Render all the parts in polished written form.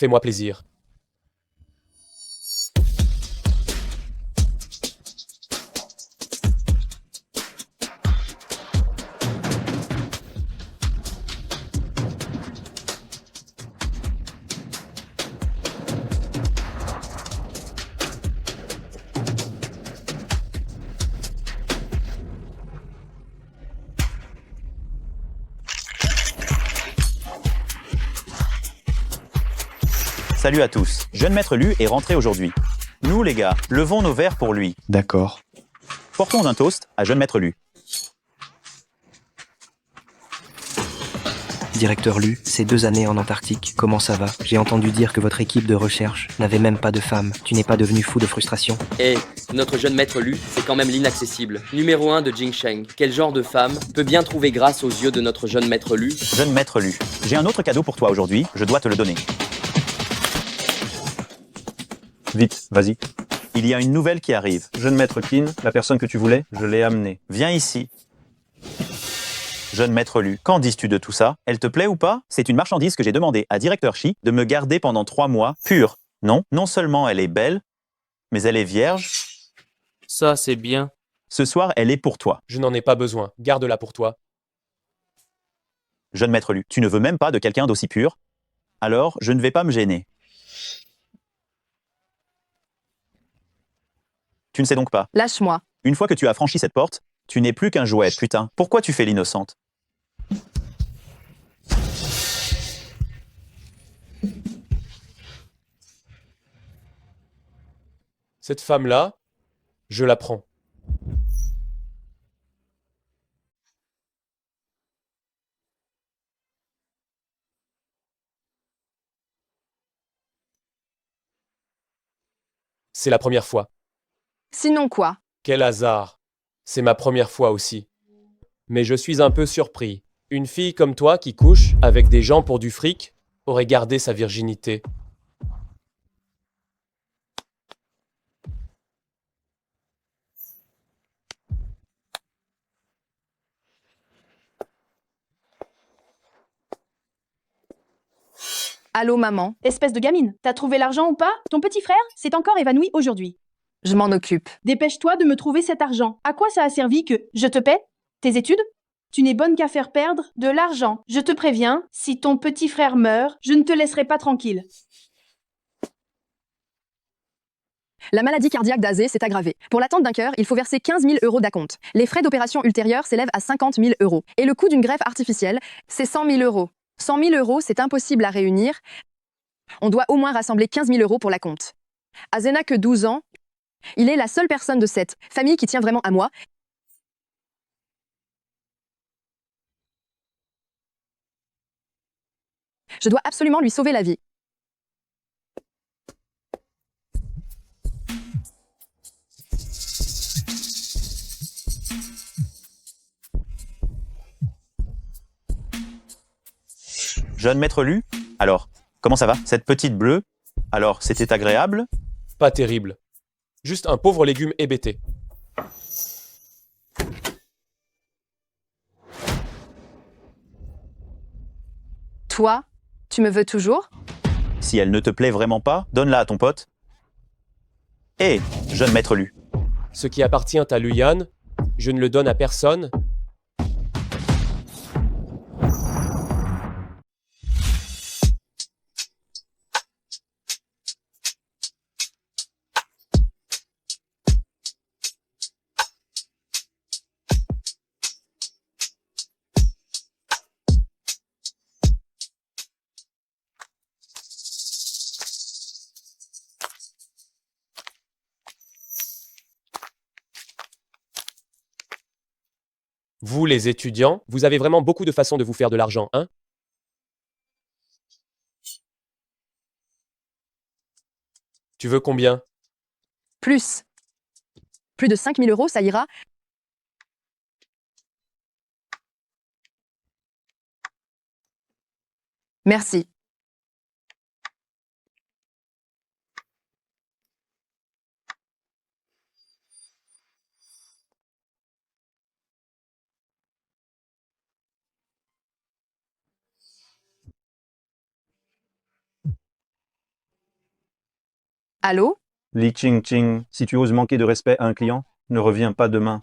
Fais-moi plaisir. Salut à tous, jeune maître Lu est rentré aujourd'hui. Nous les gars, levons nos verres pour lui. D'accord. Portons un toast à jeune maître Lu. Directeur Lu, ces 2 années en Antarctique, comment ça va? J'ai entendu dire que votre équipe de recherche n'avait même pas de femmes. Tu n'es pas devenu fou de frustration? Eh, notre jeune maître Lu, c'est quand même l'inaccessible. Numéro 1 de Jingsheng. Quel genre de femme peut bien trouver grâce aux yeux de notre jeune maître Lu? Jeune maître Lu, j'ai un autre cadeau pour toi aujourd'hui, je dois te le donner. Vite, vas-y. Il y a une nouvelle qui arrive. Jeune maître Qin, la personne que tu voulais, je l'ai amenée. Viens ici. Jeune maître Lu, qu'en dis-tu de tout ça? Elle te plaît ou pas? C'est une marchandise que j'ai demandé à Directeur Shi de me garder pendant 3 mois, pure. Non, non seulement elle est belle, mais elle est vierge. Ça, c'est bien. Ce soir, elle est pour toi. Je n'en ai pas besoin. Garde-la pour toi. Jeune maître Lu, tu ne veux même pas de quelqu'un d'aussi pur? Alors, je ne vais pas me gêner. Tu ne sais donc pas. Lâche-moi. Une fois que tu as franchi cette porte, tu n'es plus qu'un jouet, putain. Pourquoi tu fais l'innocente? Cette femme-là, je la prends. C'est la première fois. Sinon quoi? Quel hasard. C'est ma première fois aussi. Mais je suis un peu surpris. Une fille comme toi qui couche avec des gens pour du fric aurait gardé sa virginité. Allô maman? Espèce de gamine, t'as trouvé l'argent ou pas? Ton petit frère s'est encore évanoui aujourd'hui. Je m'en occupe. Dépêche-toi de me trouver cet argent. À quoi ça a servi que je te paie? Tes études? Tu n'es bonne qu'à faire perdre de l'argent. Je te préviens, si ton petit frère meurt, je ne te laisserai pas tranquille. La maladie cardiaque d'Azé s'est aggravée. Pour l'attente d'un cœur, il faut verser 15 000 € d'acompte. Les frais d'opération ultérieurs s'élèvent à 50 000 €. Et le coût d'une greffe artificielle, c'est 100 000 €. 100 000 €, c'est impossible à réunir. On doit au moins rassembler 15 000 € pour l'acompte. Azé n'a que 12 ans. Il est la seule personne de cette famille qui tient vraiment à moi. Je dois absolument lui sauver la vie. Jeune maître Lu? Alors, comment ça va? Cette petite bleue? Alors, c'était agréable? Pas terrible. Juste un pauvre légume hébété. Toi, tu me veux toujours? Si elle ne te plaît vraiment pas, donne-la à ton pote. Hé, jeune maître Lu. Ce qui appartient à Luyan, je ne le donne à personne. Vous, les étudiants, vous avez vraiment beaucoup de façons de vous faire de l'argent, hein? Tu veux combien? Plus. Plus de 5 000 €, ça ira. Merci. Allô? Li Ching Ching, si tu oses manquer de respect à un client, ne reviens pas demain.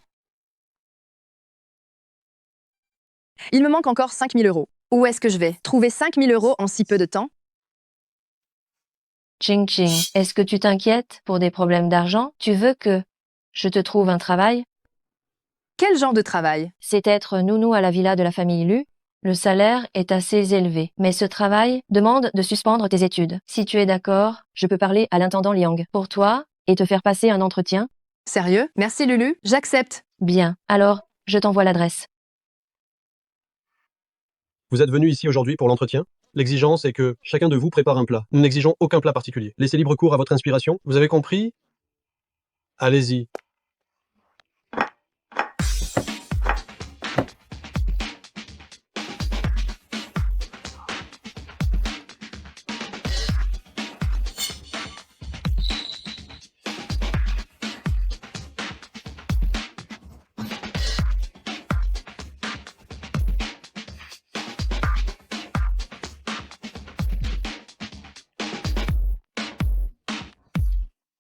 Il me manque encore 5 000 euros. Où est-ce que je vais trouver 5 000 euros en si peu de temps? Ching Ching, est-ce que tu t'inquiètes pour des problèmes d'argent? Tu veux que je te trouve un travail? Quel genre de travail? C'est être nounou à la villa de la famille Lu. Le salaire est assez élevé, mais ce travail demande de suspendre tes études. Si tu es d'accord, je peux parler à l'intendant Liang pour toi et te faire passer un entretien. Sérieux? Merci Lulu, j'accepte. Bien, alors, je t'envoie l'adresse. Vous êtes venu ici aujourd'hui pour l'entretien? L'exigence est que chacun de vous prépare un plat. Nous n'exigeons aucun plat particulier. Laissez libre cours à votre inspiration. Vous avez compris? Allez-y.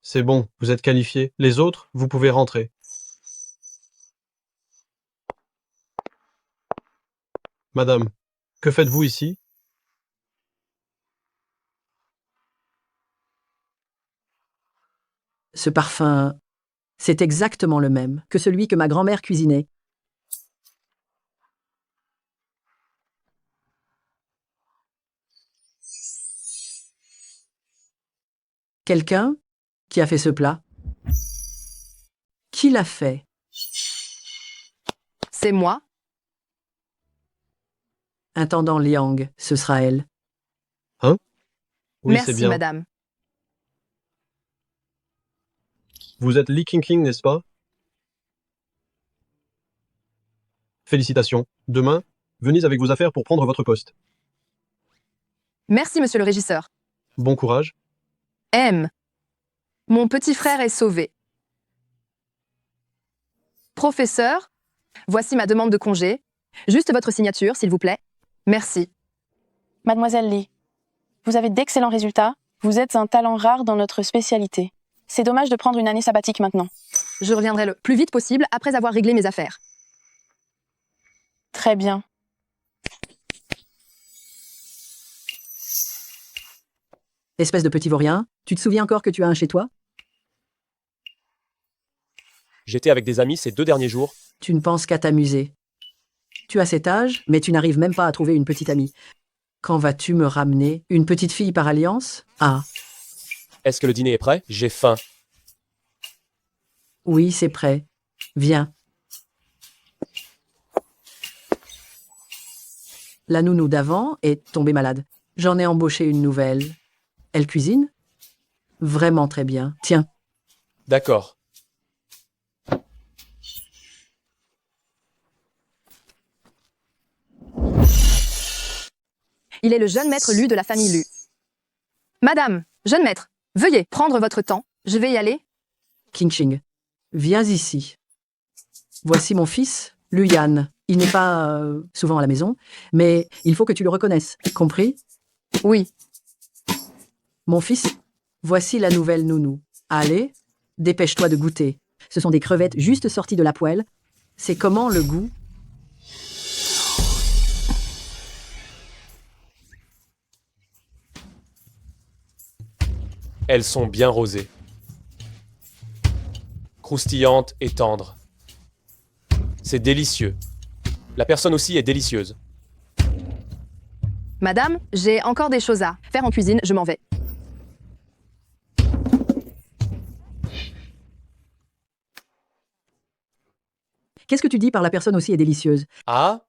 C'est bon, vous êtes qualifiés. Les autres, vous pouvez rentrer. Madame, que faites-vous ici? Ce parfum, c'est exactement le même que celui que ma grand-mère cuisinait. Quelqu'un qui a fait ce plat? Qui l'a fait? C'est moi? Intendant Liang, ce sera elle. Oui, Merci c'est bien. madame. Vous êtes Li Qingqing, n'est-ce pas? Félicitations. Demain, venez avec vos affaires pour prendre votre poste. Merci monsieur le régisseur. Bon courage. M. Mon petit frère est sauvé. Professeur, voici ma demande de congé. Juste votre signature, s'il vous plaît. Merci. Mademoiselle Lee, vous avez d'excellents résultats. Vous êtes un talent rare dans notre spécialité. C'est dommage de prendre une année sabbatique maintenant. Je reviendrai le plus vite possible après avoir réglé mes affaires. Très bien. Espèce de petit vaurien, tu te souviens encore que tu as un chez toi? J'étais avec des amis ces 2 derniers jours. Tu ne penses qu'à t'amuser. Tu as cet âge, mais tu n'arrives même pas à trouver une petite amie. Quand vas-tu me ramener une petite fille par alliance? Ah, Est-ce que le dîner est prêt? J'ai faim. oui, c'est prêt. Viens. La nounou d'avant est tombée malade. J'en ai embauché une nouvelle. Elle cuisine? Vraiment très bien. Tiens, D'accord. Il est le jeune maître Lu de la famille Lu. Madame, jeune maître, veuillez prendre votre temps. Je vais y aller. Qingqing, viens ici. Voici mon fils, Luyan. Il n'est pas souvent à la maison, mais il faut que tu le reconnaisses. Compris? Oui. Mon fils, voici la nouvelle nounou. Allez, dépêche-toi de goûter. Ce sont des crevettes juste sorties de la poêle. C'est comment le goût? Elles sont bien rosées. Croustillantes et tendres. C'est délicieux. La personne aussi est délicieuse. Madame, j'ai encore des choses à faire en cuisine, je m'en vais. Qu'est-ce que tu dis par la personne aussi est délicieuse? Ah,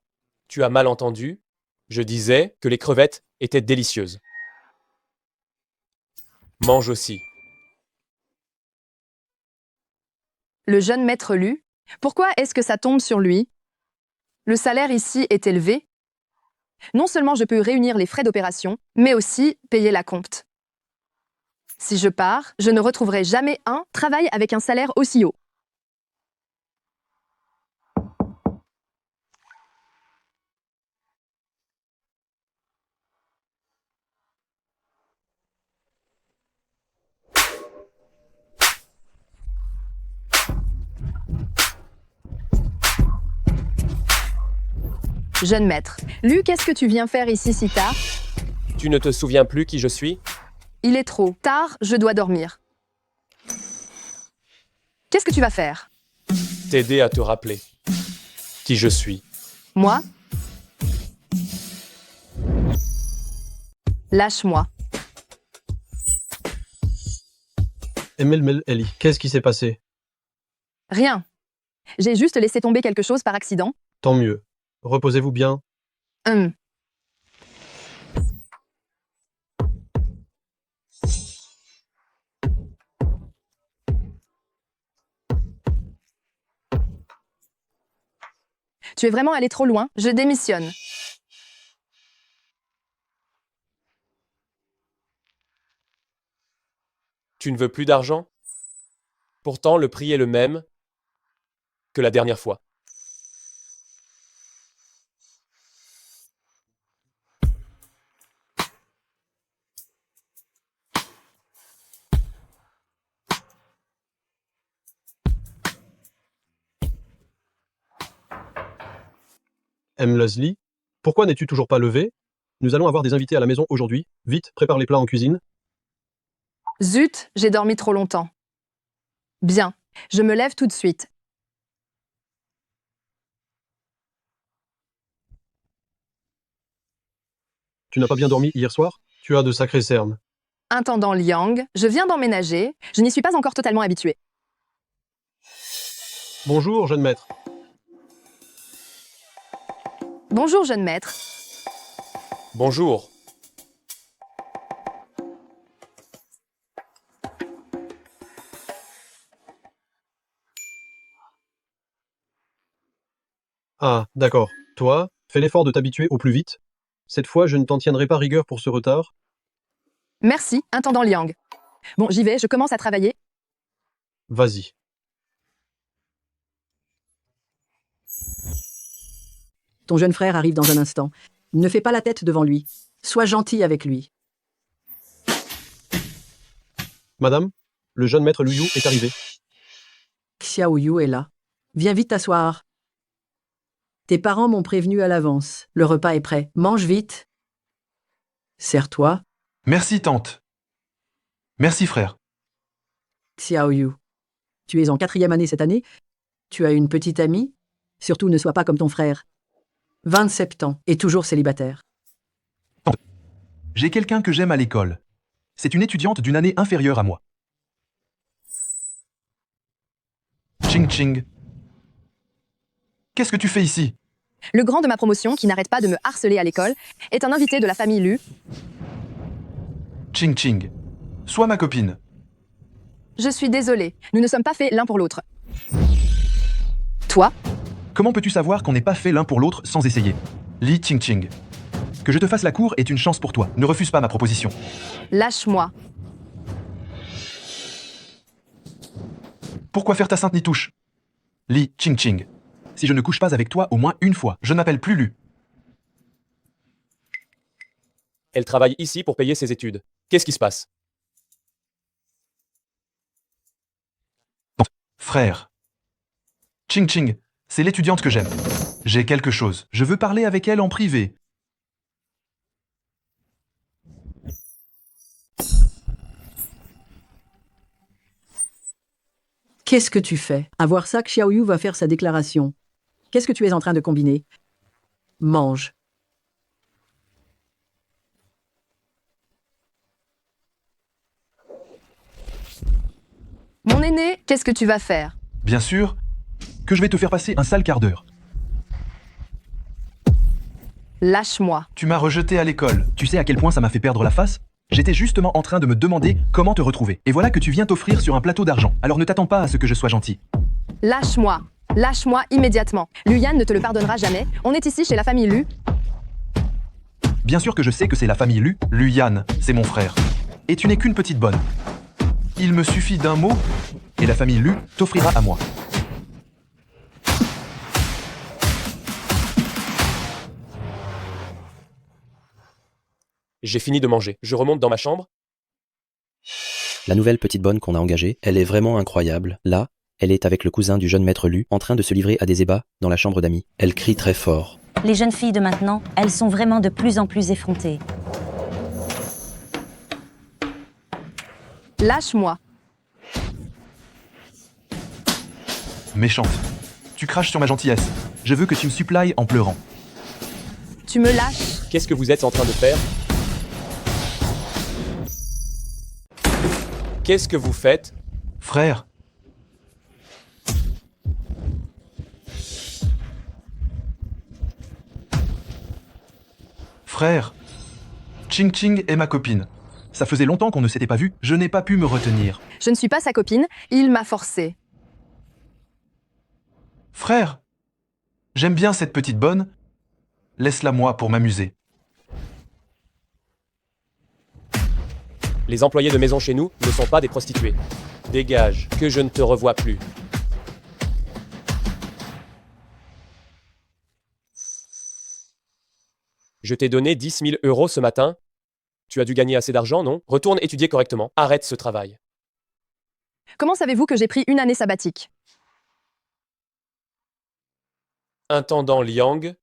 tu as mal entendu. Je disais que les crevettes étaient délicieuses. Mange aussi. Le jeune maître Lu, pourquoi est-ce que ça tombe sur lui? Le salaire ici est élevé. Non seulement je peux réunir les frais d'opération, mais aussi payer la compte. Si je pars, je ne retrouverai jamais un travail avec un salaire aussi haut. Jeune maître. Lu, qu'est-ce que tu viens faire ici si tard? Tu ne te souviens plus qui je suis? Il est trop tard, je dois dormir. Qu'est-ce que tu vas faire? T'aider à te rappeler qui je suis. Moi? Lâche-moi. Emel Eli, qu'est-ce qui s'est passé? Rien. J'ai juste laissé tomber quelque chose par accident. Tant mieux. Reposez-vous bien. Hum. Tu es vraiment allé trop loin, je démissionne. Tu ne veux plus d'argent? Pourtant, le prix est le même que la dernière fois. Leslie, pourquoi n'es-tu toujours pas levé? Nous allons avoir des invités à la maison aujourd'hui. Vite, prépare les plats en cuisine. Zut, j'ai dormi trop longtemps. Bien, je me lève tout de suite. Tu n'as pas bien dormi hier soir? Tu as de sacrés cernes. Intendant Liang, je viens d'emménager, je n'y suis pas encore totalement habituée. Bonjour, jeune maître. Bonjour, jeune maître. Bonjour. Ah, d'accord. Toi, fais l'effort de t'habituer au plus vite. Cette fois, je ne t'en tiendrai pas rigueur pour ce retard. Merci, intendant Liang. Bon, j'y vais, je commence à travailler. Vas-y. Ton jeune frère arrive dans un instant. Ne fais pas la tête devant lui. Sois gentil avec lui. Madame, le jeune maître Liu est arrivé. Xiao Yu est là. Viens vite t'asseoir. Tes parents m'ont prévenu à l'avance. Le repas est prêt. Mange vite. Sers-toi. Merci, tante. Merci, frère. Xiao Yu. Tu es en 4e année cette année. Tu as une petite amie. Surtout ne sois pas comme ton frère. 27 ans et toujours célibataire. J'ai quelqu'un que j'aime à l'école. C'est une étudiante d'une année inférieure à moi. Ching Ching. Qu'est-ce que tu fais ici? Le grand de ma promotion, qui n'arrête pas de me harceler à l'école, est un invité de la famille Lu. Ching Ching. Sois ma copine. Je suis désolée, nous ne sommes pas faits l'un pour l'autre. Toi? Comment peux-tu savoir qu'on n'est pas fait l'un pour l'autre sans essayer? Li Ching Ching. Que je te fasse la cour est une chance pour toi. Ne refuse pas ma proposition. Lâche-moi. Pourquoi faire ta sainte nitouche? Li Ching Ching. Si je ne couche pas avec toi au moins une fois, je ne m'appelle plus Lu. Elle travaille ici pour payer ses études. Qu'est-ce qui se passe? Frère. Ching Ching, c'est l'étudiante que j'aime. J'ai quelque chose. Je veux parler avec elle en privé. Qu'est-ce que tu fais? À voir ça, Xiao Yu va faire sa déclaration. Qu'est-ce que tu es en train de combiner? Mange. Mon aîné, qu'est-ce que tu vas faire? Bien sûr que je vais te faire passer un sale quart d'heure. Lâche-moi. Tu m'as rejeté à l'école. Tu sais à quel point ça m'a fait perdre la face? J'étais justement en train de me demander comment te retrouver. Et voilà que tu viens t'offrir sur un plateau d'argent. Alors ne t'attends pas à ce que je sois gentil. Lâche-moi. Lâche-moi immédiatement. Lu Yan ne te le pardonnera jamais. On est ici chez la famille Lu. Bien sûr que je sais que c'est la famille Lu. Lu Yan, c'est mon frère. Et tu n'es qu'une petite bonne. Il me suffit d'un mot, et la famille Lu t'offrira à moi. J'ai fini de manger. Je remonte dans ma chambre. La nouvelle petite bonne qu'on a engagée, elle est vraiment incroyable. Là, elle est avec le cousin du jeune maître Lu, en train de se livrer à des ébats dans la chambre d'amis. Elle crie très fort. Les jeunes filles de maintenant, elles sont vraiment de plus en plus effrontées. Lâche-moi. Méchante. Tu craches sur ma gentillesse. Je veux que tu me supplies en pleurant. Tu me lâches. Qu'est-ce que vous êtes en train de faire? Qu'est-ce que vous faites? Frère. Frère. Ching Ching est ma copine. Ça faisait longtemps qu'on ne s'était pas vu, je n'ai pas pu me retenir. Je ne suis pas sa copine, il m'a forcé. Frère. J'aime bien cette petite bonne. Laisse-la moi pour m'amuser. Les employés de maison chez nous ne sont pas des prostituées. Dégage, que je ne te revois plus. Je t'ai donné 10 000 € ce matin. Tu as dû gagner assez d'argent, non? Retourne étudier correctement. Arrête ce travail. Comment savez-vous que j'ai pris une année sabbatique? Intendant Liang,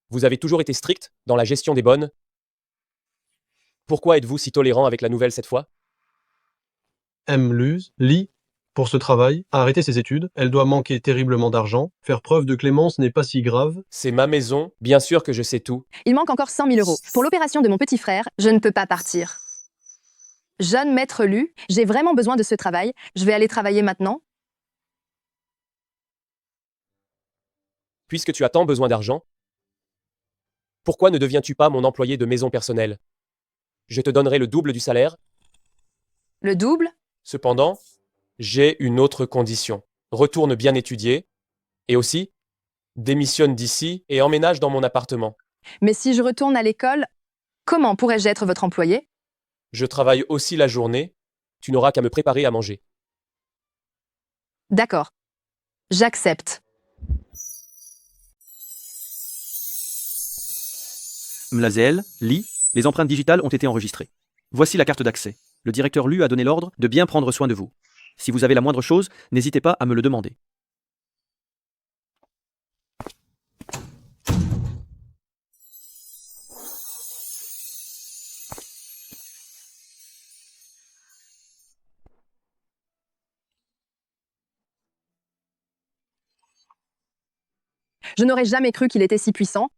vous avez toujours été strict dans la gestion des bonnes. Pourquoi êtes-vous si tolérant avec la nouvelle cette fois? Li, pour ce travail, a arrêté ses études, elle doit manquer terriblement d'argent, faire preuve de clémence n'est pas si grave. C'est ma maison, bien sûr que je sais tout. Il manque encore 100 000 €. Pour l'opération de mon petit frère, je ne peux pas partir. Jeune maître Lu, j'ai vraiment besoin de ce travail. Je vais aller travailler maintenant. Puisque tu as tant besoin d'argent, pourquoi ne deviens-tu pas mon employé de maison personnelle? Je te donnerai le double du salaire. Le double? Cependant, j'ai une autre condition. Retourne bien étudier. Et aussi, démissionne d'ici et emménage dans mon appartement. Mais si je retourne à l'école, comment pourrais-je être votre employé? Je travaille aussi la journée. Tu n'auras qu'à me préparer à manger. D'accord. J'accepte. Mlazel, Li, les empreintes digitales ont été enregistrées. Voici la carte d'accès. Le directeur Lu a donné l'ordre de bien prendre soin de vous. Si vous avez la moindre chose, n'hésitez pas à me le demander. Je n'aurais jamais cru qu'il était si puissant.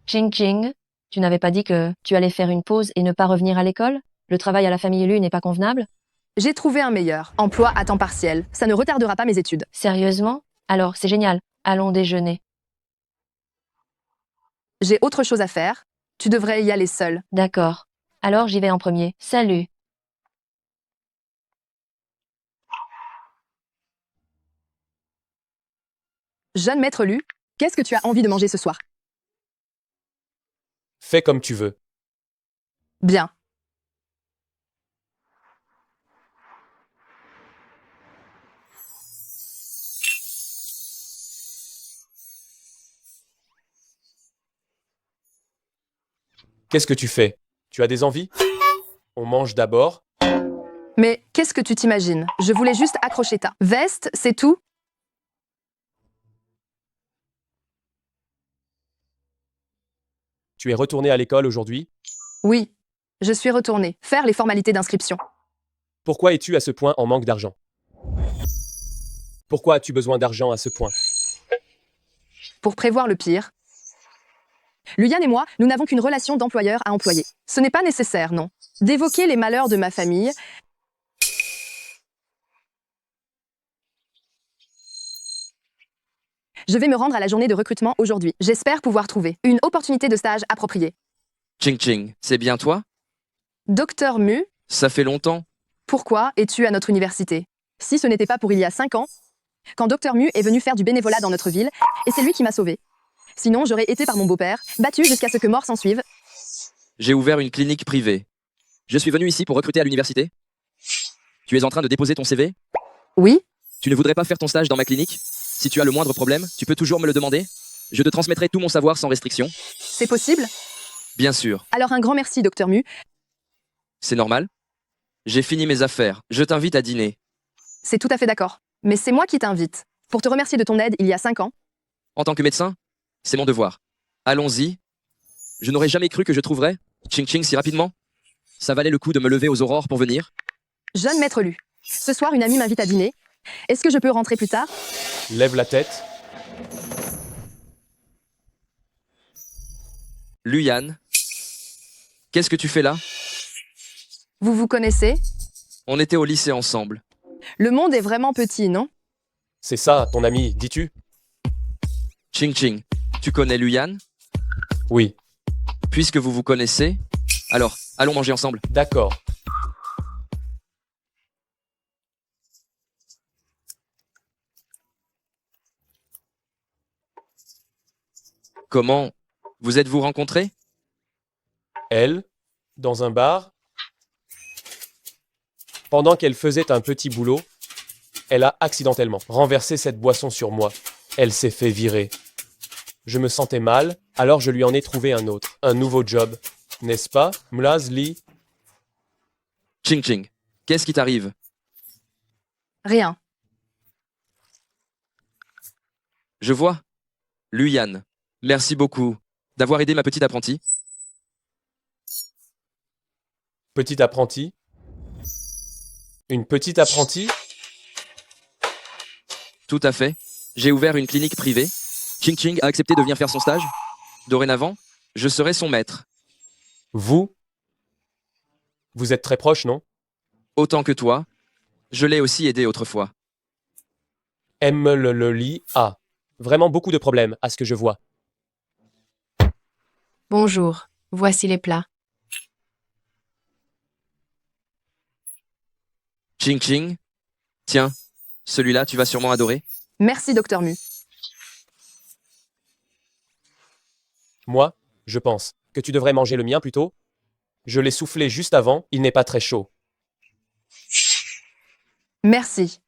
Ching Ching, tu n'avais pas dit que tu allais faire une pause et ne pas revenir à l'école? Le travail à la famille Lu n'est pas convenable? J'ai trouvé un meilleur. Emploi à temps partiel. Ça ne retardera pas mes études. Sérieusement? Alors, c'est génial. Allons déjeuner. J'ai autre chose à faire. Tu devrais y aller seul. D'accord. Alors j'y vais en premier. Salut. Jeune maître Lu, qu'est-ce que tu as envie de manger ce soir? Fais comme tu veux. Bien. Qu'est-ce que tu fais? Tu as des envies? On mange d'abord. Mais qu'est-ce que tu t'imagines? Je voulais juste accrocher ta veste, c'est tout? Tu es retourné à l'école aujourd'hui? Oui. Je suis retournée faire les formalités d'inscription. Pourquoi es-tu à ce point en manque d'argent? Pourquoi as-tu besoin d'argent à ce point? Pour prévoir le pire. Luyan et moi, nous n'avons qu'une relation d'employeur à employé. Ce n'est pas nécessaire, non. D'évoquer les malheurs de ma famille. Je vais me rendre à la journée de recrutement aujourd'hui. J'espère pouvoir trouver une opportunité de stage appropriée. Ching Ching, c'est bien toi? Docteur Mu, Ça fait longtemps. pourquoi es-tu à notre université? Si ce n'était pas pour il y a 5 ans, quand Docteur Mu est venu faire du bénévolat dans notre ville, et c'est lui qui m'a sauvée. Sinon, j'aurais été par mon beau-père, battu jusqu'à ce que mort s'ensuive. J'ai ouvert une clinique privée. Je suis venu ici pour recruter à l'université. Tu es en train de déposer ton CV? Oui. Tu ne voudrais pas faire ton stage dans ma clinique? Si tu as le moindre problème, tu peux toujours me le demander. Je te transmettrai tout mon savoir sans restriction. C'est possible? Bien sûr. Alors un grand merci, Docteur Mu. C'est normal. J'ai fini mes affaires. Je t'invite à dîner. C'est tout à fait d'accord. Mais c'est moi qui t'invite. Pour te remercier de ton aide il y a 5 ans. En tant que médecin, c'est mon devoir. Allons-y. Je n'aurais jamais cru que je trouverais Ching Ching si rapidement. Ça valait le coup de me lever aux aurores pour venir. Jeune maître Lu. Ce soir, une amie m'invite à dîner. Est-ce que je peux rentrer plus tard? Lève la tête. Luyan, qu'est-ce que tu fais là? Vous vous connaissez? On était au lycée ensemble. Le monde est vraiment petit, non? C'est ça, ton ami, dis-tu? Ching Ching, tu connais Luyan? Oui. Puisque vous vous connaissez, alors, allons manger ensemble. D'accord. Comment vous êtes-vous rencontrés? Elle, dans un bar. Pendant qu'elle faisait un petit boulot, elle a accidentellement renversé cette boisson sur moi. Elle s'est fait virer. Je me sentais mal, alors je lui en ai trouvé un autre, un nouveau job. N'est-ce pas, Mlaz Lee? Ching Ching, qu'est-ce qui t'arrive? Rien. Je vois. Luyan, merci beaucoup d'avoir aidé ma petite apprentie. Petit apprenti? Une petite apprentie? Tout à fait. J'ai ouvert une clinique privée. Ching Ching a accepté de venir faire son stage. Dorénavant, je serai son maître. Vous? Vous êtes très proche, non? Autant que toi, je l'ai aussi aidé autrefois. Lee a vraiment beaucoup de problèmes, à ce que je vois. Bonjour, voici les plats. Ching Ching, tiens, celui-là tu vas sûrement adorer. Merci, Docteur Mu. Moi, je pense que tu devrais manger le mien plutôt. Je l'ai soufflé juste avant, il n'est pas très chaud. Merci.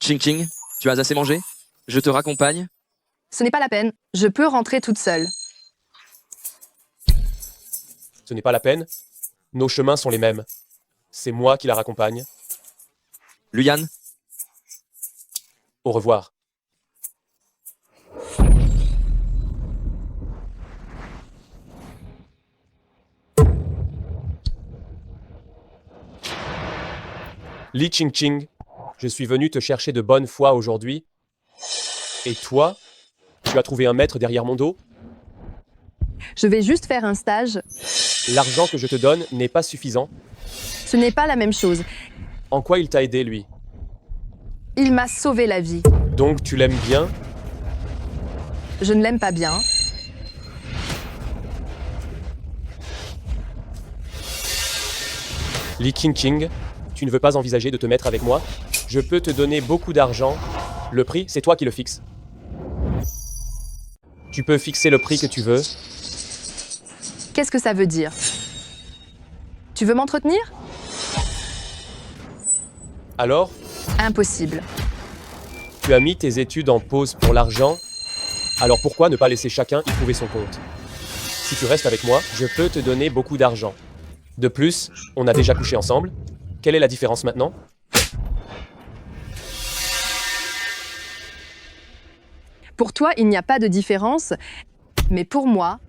Ching Ching, tu as assez mangé? Je te raccompagne? Ce n'est pas la peine. Je peux rentrer toute seule. Ce n'est pas la peine. Nos chemins sont les mêmes. C'est moi qui la raccompagne. Luyan, au revoir. Li Ching Ching, je suis venu te chercher de bonne foi aujourd'hui. Et toi, tu as trouvé un maître derrière mon dos? Je vais juste faire un stage. L'argent que je te donne n'est pas suffisant. Ce n'est pas la même chose. En quoi il t'a aidé, lui? Il m'a sauvé la vie. Donc tu l'aimes bien? Je ne l'aime pas bien. Li Ching Ching, tu ne veux pas envisager de te mettre avec moi? Je peux te donner beaucoup d'argent. Le prix, c'est toi qui le fixes. Tu peux fixer le prix que tu veux. Qu'est-ce que ça veut dire? Tu veux m'entretenir? Alors? Impossible. Tu as mis tes études en pause pour l'argent? Alors pourquoi ne pas laisser chacun y trouver son compte? Si tu restes avec moi, je peux te donner beaucoup d'argent. De plus, on a déjà couché ensemble. Quelle est la différence maintenant? Pour toi, il n'y a pas de différence, mais pour moi,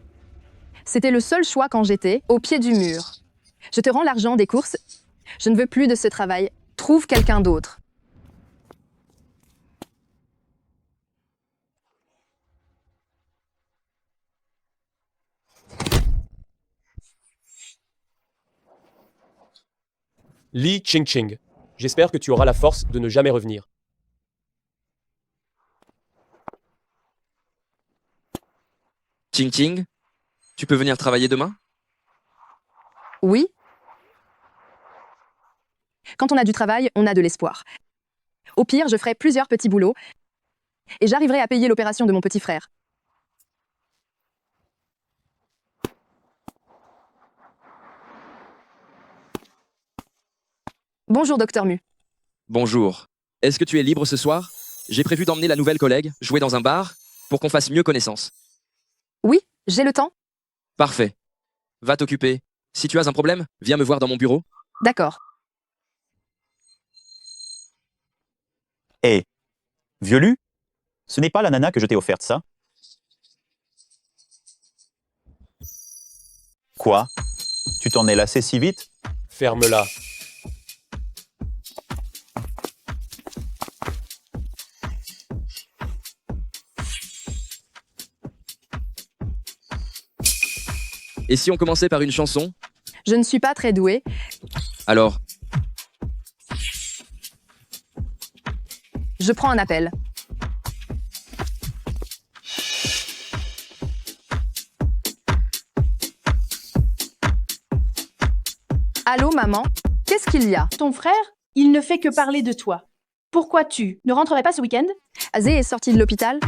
c'était le seul choix quand j'étais au pied du mur. Je te rends l'argent des courses. Je ne veux plus de ce travail. Trouve quelqu'un d'autre. Li Ching Ching, j'espère que tu auras la force de ne jamais revenir. Ching Ching, tu peux venir travailler demain? Oui. Quand on a du travail, on a de l'espoir. Au pire, je ferai plusieurs petits boulots et j'arriverai à payer l'opération de mon petit frère. Bonjour, Docteur Mu. Bonjour. Est-ce que tu es libre ce soir? J'ai prévu d'emmener la nouvelle collègue jouer dans un bar pour qu'on fasse mieux connaissance. Oui, j'ai le temps. Parfait. Va t'occuper Si tu as un problème, viens me voir dans mon bureau. D'accord. Hé, Violu, ce n'est pas la nana que je t'ai offerte, ça? Quoi? Tu t'en es lassé si vite? Ferme-la. Et si on commençait par une chanson? Je ne suis pas très douée. Alors, Je prends un appel. Allô, maman? Qu'est-ce qu'il y a? Ton frère, il ne fait que parler de toi. Pourquoi tu ne rentrerais pas ce week-end? Azé est sorti de l'hôpital.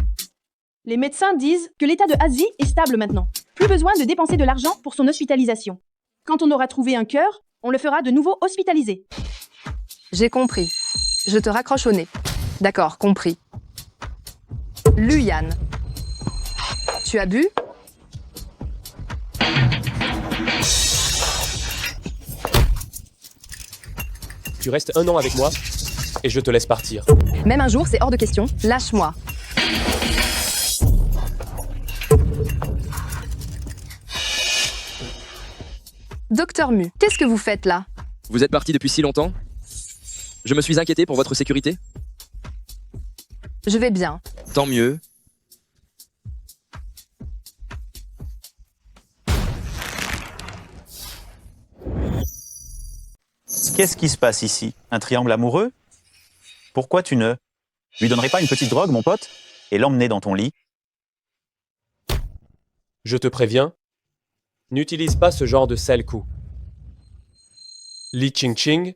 Les médecins disent que l'état de Azi est stable maintenant. Plus besoin de dépenser de l'argent pour son hospitalisation. Quand on aura trouvé un cœur, on le fera de nouveau hospitaliser. J'ai compris. Je te raccroche au nez. D'accord, compris. Luyan. Tu as bu? Tu restes 1 an avec moi et je te laisse partir. Même un jour, c'est hors de question. Lâche-moi. Docteur Mu, qu'est-ce que vous faites là? vous êtes parti depuis si longtemps? Je me suis inquiété pour votre sécurité. Je vais bien. Tant mieux. Qu'est-ce qui se passe ici? Un triangle amoureux? Pourquoi tu ne lui donnerais pas une petite drogue, mon pote, et l'emmener dans ton lit? Je te préviens, n'utilise pas ce genre de sale coup. Li Ching Ching,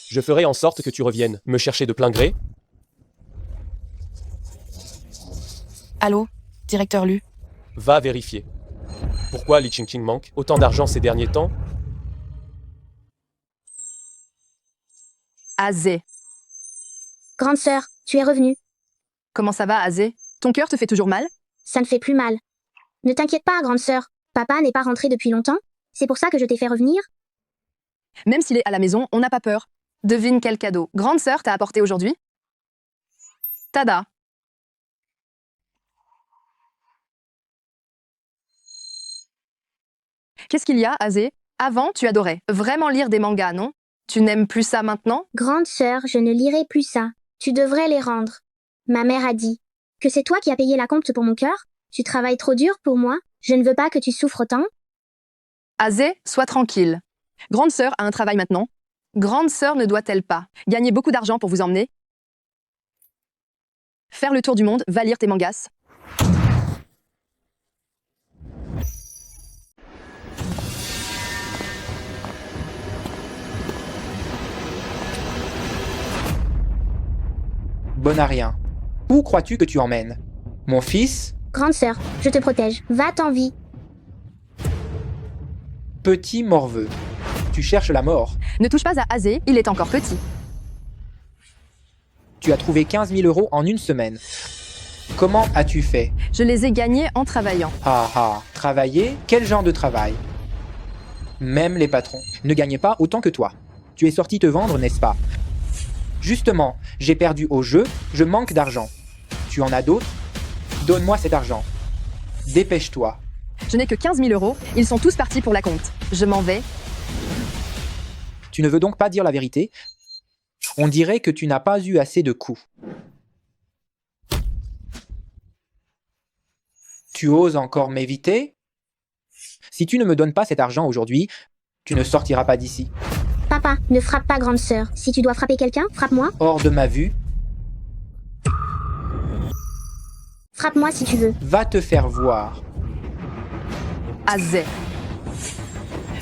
je ferai en sorte que tu reviennes me chercher de plein gré. Allô, directeur Lu. Va vérifier. Pourquoi Li Ching Ching manque autant d'argent ces derniers temps? Azé. Grande sœur, tu es revenue. Comment ça va, Azé? Ton cœur te fait toujours mal? Ça ne fait plus mal. Ne t'inquiète pas, grande sœur. Papa n'est pas rentré depuis longtemps. C'est pour ça que je t'ai fait revenir. Même s'il est à la maison, on n'a pas peur. Devine quel cadeau grande sœur t'a apporté aujourd'hui? Tada. Qu'est-ce qu'il y a, Azé? Avant, tu adorais vraiment lire des mangas, non? Tu n'aimes plus ça maintenant? Grande sœur, je ne lirai plus ça. Tu devrais les rendre. Ma mère a dit que c'est toi qui as payé la compte pour mon cœur. Tu travailles trop dur pour moi. Je ne veux pas que tu souffres tant. Azé, sois tranquille. Grande sœur a un travail maintenant. Grande sœur ne doit-elle pas gagner beaucoup d'argent pour vous emmener? Faire le tour du monde, va lire tes mangas. Bon à rien. Où crois-tu que tu emmènes? Mon fils? Grande sœur, je te protège. Va-t'en vie. Petit morveux. Tu cherches la mort. Ne touche pas à Azé, il est encore petit. Tu as trouvé 15 000 € en une semaine. Comment as-tu fait? Je les ai gagnés en travaillant. Ah ah, travailler? Quel genre de travail? Même les patrons ne gagnaient pas autant que toi. Tu es sorti te vendre, n'est-ce pas? Justement, j'ai perdu au jeu, je manque d'argent. Tu en as d'autres? Donne-moi cet argent. Dépêche-toi. Je n'ai que 15 000 €, ils sont tous partis pour la compte. Je m'en vais. Tu ne veux donc pas dire la vérité? On dirait que tu n'as pas eu assez de coups. Tu oses encore m'éviter? Si tu ne me donnes pas cet argent aujourd'hui, tu ne sortiras pas d'ici. Papa, ne frappe pas grande sœur. Si tu dois frapper quelqu'un, frappe-moi. Hors de ma vue. Frappe-moi si tu veux. Va te faire voir. Azé.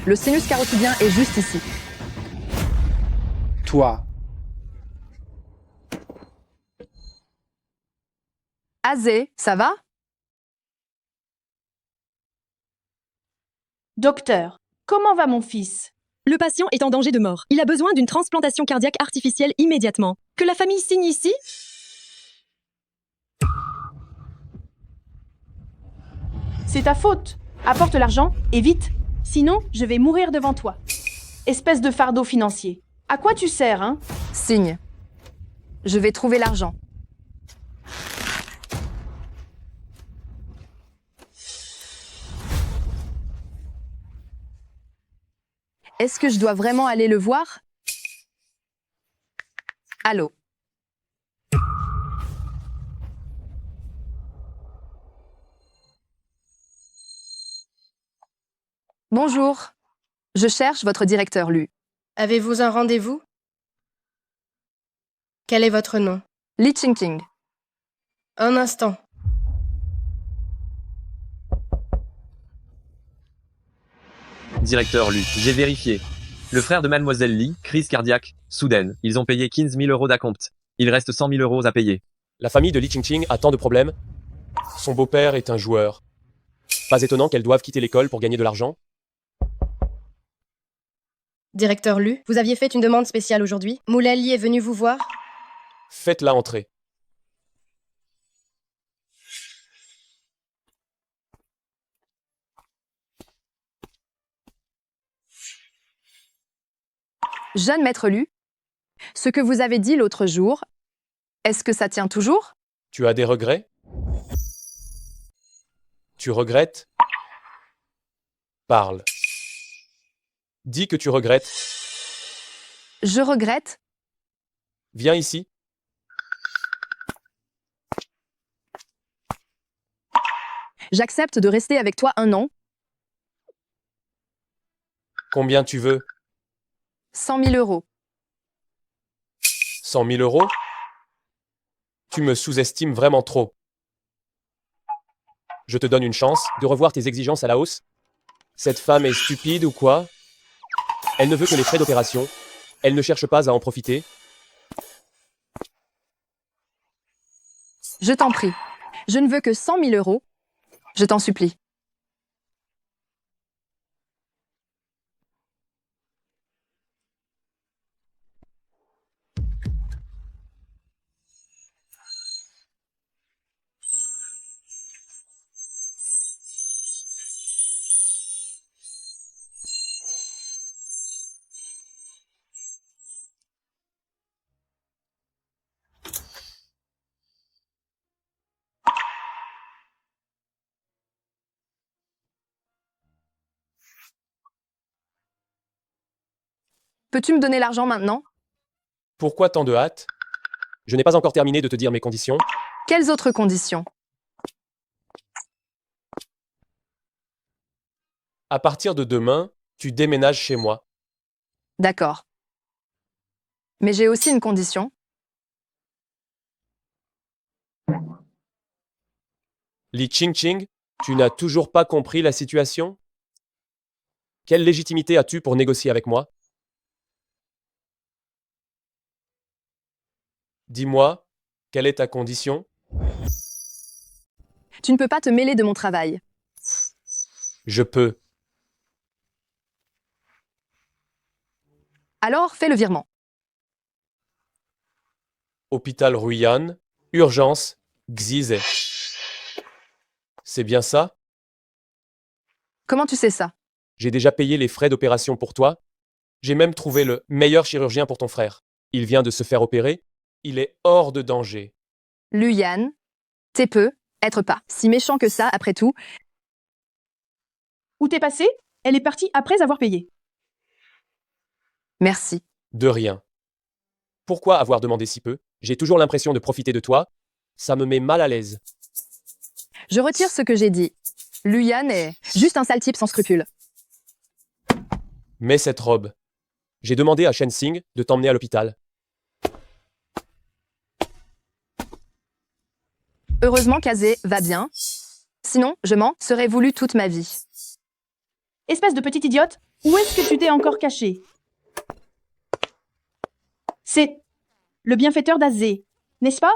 Le sinus carotidien est juste ici. Toi. Azé, ça va? Docteur, comment va mon fils? Le patient est en danger de mort. Il a besoin d'une transplantation cardiaque artificielle immédiatement. Que la famille signe ici? C'est ta faute. Apporte l'argent, et vite. Sinon, je vais mourir devant toi. Espèce de fardeau financier. À quoi tu sers, hein? Signe. Je vais trouver l'argent. Est-ce que je dois vraiment aller le voir? Allô? Bonjour. Je cherche votre directeur Lu. Avez-vous un rendez-vous? Quel est votre nom? Li Qingqing. Un instant. Directeur Lu, j'ai vérifié. Le frère de Mademoiselle Li, crise cardiaque, soudaine. Ils ont payé 15 000 euros d'acompte. Il reste 100 000 euros à payer. La famille de Li Qingqing a tant de problèmes. Son beau-père est un joueur. Pas étonnant qu'elles doivent quitter l'école pour gagner de l'argent. Directeur Lu, vous aviez fait une demande spéciale aujourd'hui. Moulali est venu vous voir? Faites-la entrer. Jeune maître Lu, ce que vous avez dit l'autre jour, est-ce que ça tient toujours? Tu as des regrets? Tu regrettes? Parle. Dis que tu regrettes. Je regrette. Viens ici. J'accepte de rester avec toi 1 an. Combien tu veux? 100 000 euros. 100 000 euros? Tu me sous-estimes vraiment trop. Je te donne une chance de revoir tes exigences à la hausse. Cette femme est stupide ou quoi? Elle ne veut que les frais d'opération. Elle ne cherche pas à en profiter. Je t'en prie. Je ne veux que 100 000 euros. Je t'en supplie. Peux-tu me donner l'argent maintenant? Pourquoi tant de hâte? Je n'ai pas encore terminé de te dire mes conditions. Quelles autres conditions? À partir de demain, tu déménages chez moi. D'accord. Mais j'ai aussi une condition. Li Qingqing, tu n'as toujours pas compris la situation? Quelle légitimité as-tu pour négocier avec moi? Dis-moi, quelle est ta condition? Tu ne peux pas te mêler de mon travail. Je peux. Alors, fais le virement. Hôpital Ruyan, urgence, Xize. C'est bien ça? Comment tu sais ça? J'ai déjà payé les frais d'opération pour toi. J'ai même trouvé le meilleur chirurgien pour ton frère. Il vient de se faire opérer. Il est hors de danger. Luyan, t'es peu, être pas. Si méchant que ça, après tout. Où t'es passé? Elle est partie après avoir payé. Merci. De rien. Pourquoi avoir demandé si peu? J'ai toujours l'impression de profiter de toi. Ça me met mal à l'aise. Je retire ce que j'ai dit. Luyan est juste un sale type sans scrupules. Mets cette robe. J'ai demandé à Shen Sing de t'emmener à l'hôpital. Heureusement qu'Azé va bien. Sinon, je m'en serais voulu toute ma vie. Espèce de petite idiote, où est-ce que tu t'es encore caché? C'est le bienfaiteur d'Azé, n'est-ce pas?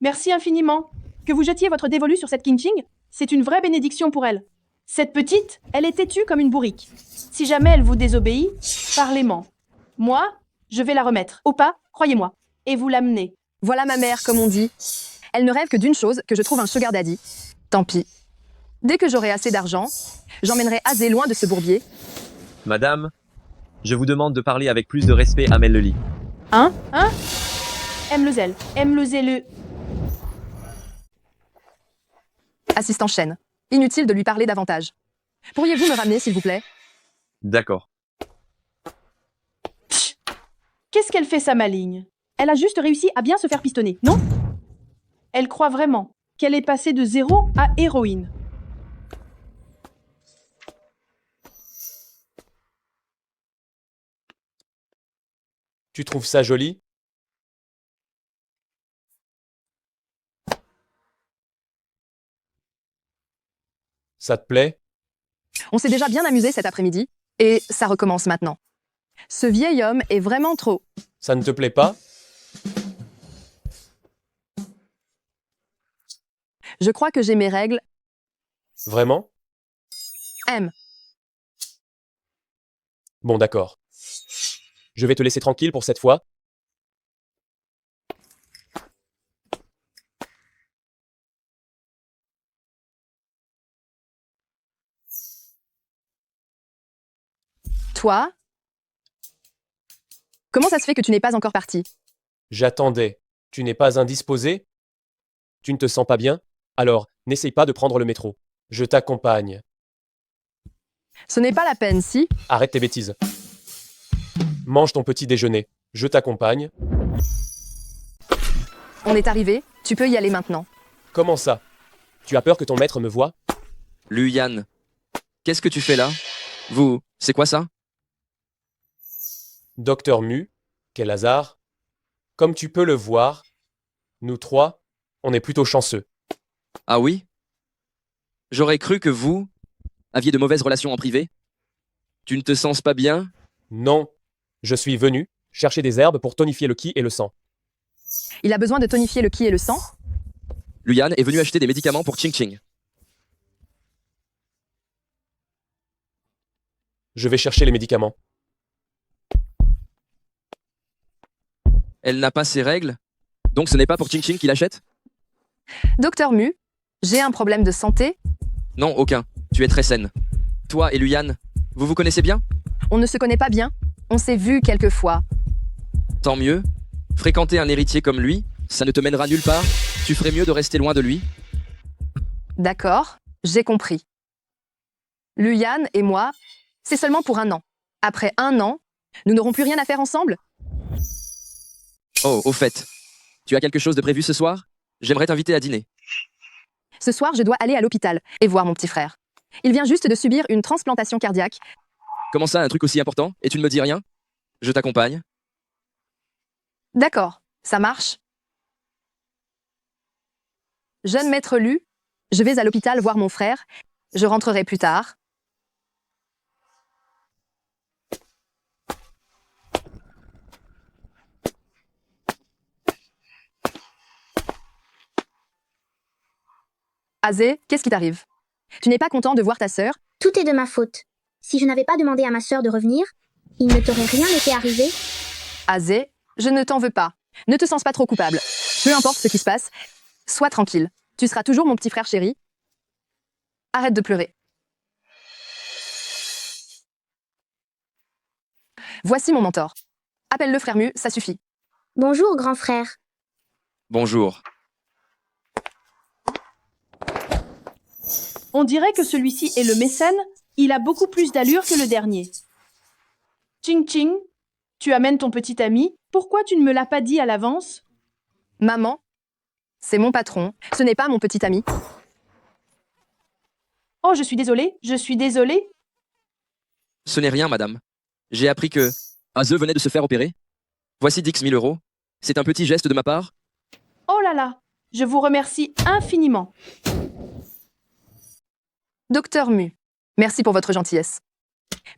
Merci infiniment. Que vous jetiez votre dévolu sur cette Qingqing, c'est une vraie bénédiction pour elle. Cette petite, elle est têtue comme une bourrique. Si jamais elle vous désobéit, parlez-moi. Moi, je vais la remettre. Au pas, croyez-moi. Et vous l'amenez. Voilà ma mère, comme on dit. Elle ne rêve que d'une chose, que je trouve un sugar daddy. Tant pis. Dès que j'aurai assez d'argent, j'emmènerai Azé loin de ce bourbier. Madame, je vous demande de parler avec plus de respect à Mellely. Hein? Aime le zèle. Aime le zèle. Assistant chaîne. Inutile de lui parler davantage. Pourriez-vous me ramener, s'il vous plaît? D'accord. Qu'est-ce qu'elle fait, sa maligne? Elle a juste réussi à bien se faire pistonner, non? Elle croit vraiment qu'elle est passée de 0 à héroïne. Tu trouves ça joli? Ça te plaît? On s'est déjà bien amusé cet après-midi, et ça recommence maintenant. Ce vieil homme est vraiment trop. Ça ne te plaît pas? Je crois que j'ai mes règles. Vraiment? M. Bon, d'accord. Je vais te laisser tranquille pour cette fois. Toi? Comment ça se fait que tu n'es pas encore parti? J'attendais. Tu n'es pas indisposé? Tu ne te sens pas bien? Alors, n'essaye pas de prendre le métro. Je t'accompagne. Ce n'est pas la peine, si? Arrête tes bêtises. Mange ton petit déjeuner. Je t'accompagne. On est arrivé, tu peux y aller maintenant. Comment ça? Tu as peur que ton maître me voie? Luyan, qu'est-ce que tu fais là? Vous, c'est quoi ça? Docteur Mu, quel hasard. Comme tu peux le voir, nous trois, on est plutôt chanceux. Ah oui? J'aurais cru que vous aviez de mauvaises relations en privé. Tu ne te sens pas bien? Non, je suis venu chercher des herbes pour tonifier le ki et le sang. Il a besoin de tonifier le ki et le sang? Luyan est venu acheter des médicaments pour Ching Ching. Je vais chercher les médicaments. Elle n'a pas ses règles? Donc ce n'est pas pour Ching Ching qu'il achète? Docteur Mu, j'ai un problème de santé? Non, aucun. Tu es très saine. Toi et Luyan, vous vous connaissez bien? On ne se connaît pas bien. On s'est vu quelques fois. Tant mieux. Fréquenter un héritier comme lui, ça ne te mènera nulle part. Tu ferais mieux de rester loin de lui. D'accord, j'ai compris. Luyan et moi, c'est seulement pour 1 an. Après 1 an, nous n'aurons plus rien à faire ensemble? Oh, au fait, tu as quelque chose de prévu ce soir? J'aimerais t'inviter à dîner. Ce soir, je dois aller à l'hôpital et voir mon petit frère. Il vient juste de subir une transplantation cardiaque. Comment ça, un truc aussi important, et tu ne me dis rien? Je t'accompagne. D'accord, ça marche. Jeune maître Lu, je vais à l'hôpital voir mon frère. Je rentrerai plus tard. Azé, qu'est-ce qui t'arrive? Tu n'es pas content de voir ta sœur? Tout est de ma faute. Si je n'avais pas demandé à ma sœur de revenir, il ne t'aurait rien été arrivé. Azé, je ne t'en veux pas. Ne te sens pas trop coupable. Peu importe ce qui se passe, sois tranquille. Tu seras toujours mon petit frère chéri. Arrête de pleurer. Voici mon mentor. Appelle-le frère Mu, ça suffit. Bonjour, grand frère. Bonjour. On dirait que celui-ci est le mécène. Il a beaucoup plus d'allure que le dernier. Ching Ching, tu amènes ton petit ami. Pourquoi tu ne me l'as pas dit à l'avance? Maman, c'est mon patron. Ce n'est pas mon petit ami. Oh, je suis désolée. Je suis désolée. Ce n'est rien, madame. J'ai appris que Aze venait de se faire opérer. Voici 10 000 euros. C'est un petit geste de ma part. Oh là là, je vous remercie infiniment. Docteur Mu, merci pour votre gentillesse.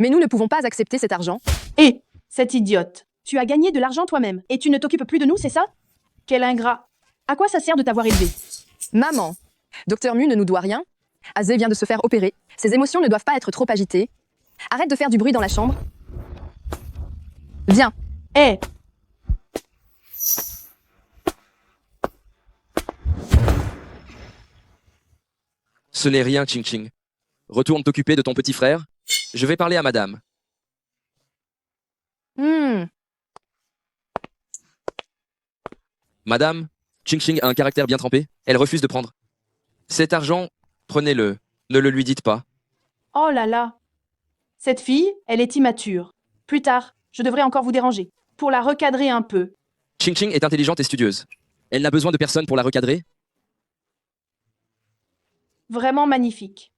Mais nous ne pouvons pas accepter cet argent. Hé, cette idiote, tu as gagné de l'argent toi-même et tu ne t'occupes plus de nous, c'est ça? Quel ingrat. À quoi ça sert de t'avoir élevé? Maman, Docteur Mu ne nous doit rien. Aze vient de se faire opérer. Ses émotions ne doivent pas être trop agitées. Arrête de faire du bruit dans la chambre. Viens. Hé. Ce Ce n'est rien, Ching Ching. Retourne t'occuper de ton petit frère. Je vais parler à madame. Madame, Ching Ching a un caractère bien trempé. Elle refuse de prendre. Cet argent, prenez-le. Ne le lui dites pas. Oh là là. Cette fille, elle est immature. Plus tard, je devrais encore vous déranger. Pour la recadrer un peu. Ching Ching est intelligente et studieuse. Elle n'a besoin de personne pour la recadrer. Vraiment magnifique.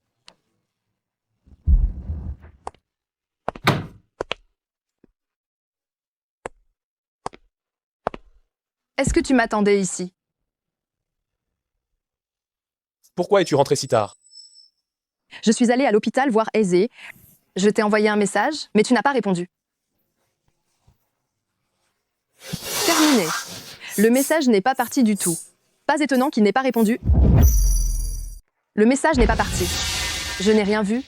Est-ce que tu m'attendais ici? Pourquoi es-tu rentré si tard? Je suis allée à l'hôpital voir Aizé. Je t'ai envoyé un message, mais tu n'as pas répondu. Terminé. Le message n'est pas parti du tout. Pas étonnant qu'il n'ait pas répondu. Le message n'est pas parti. Je n'ai rien vu.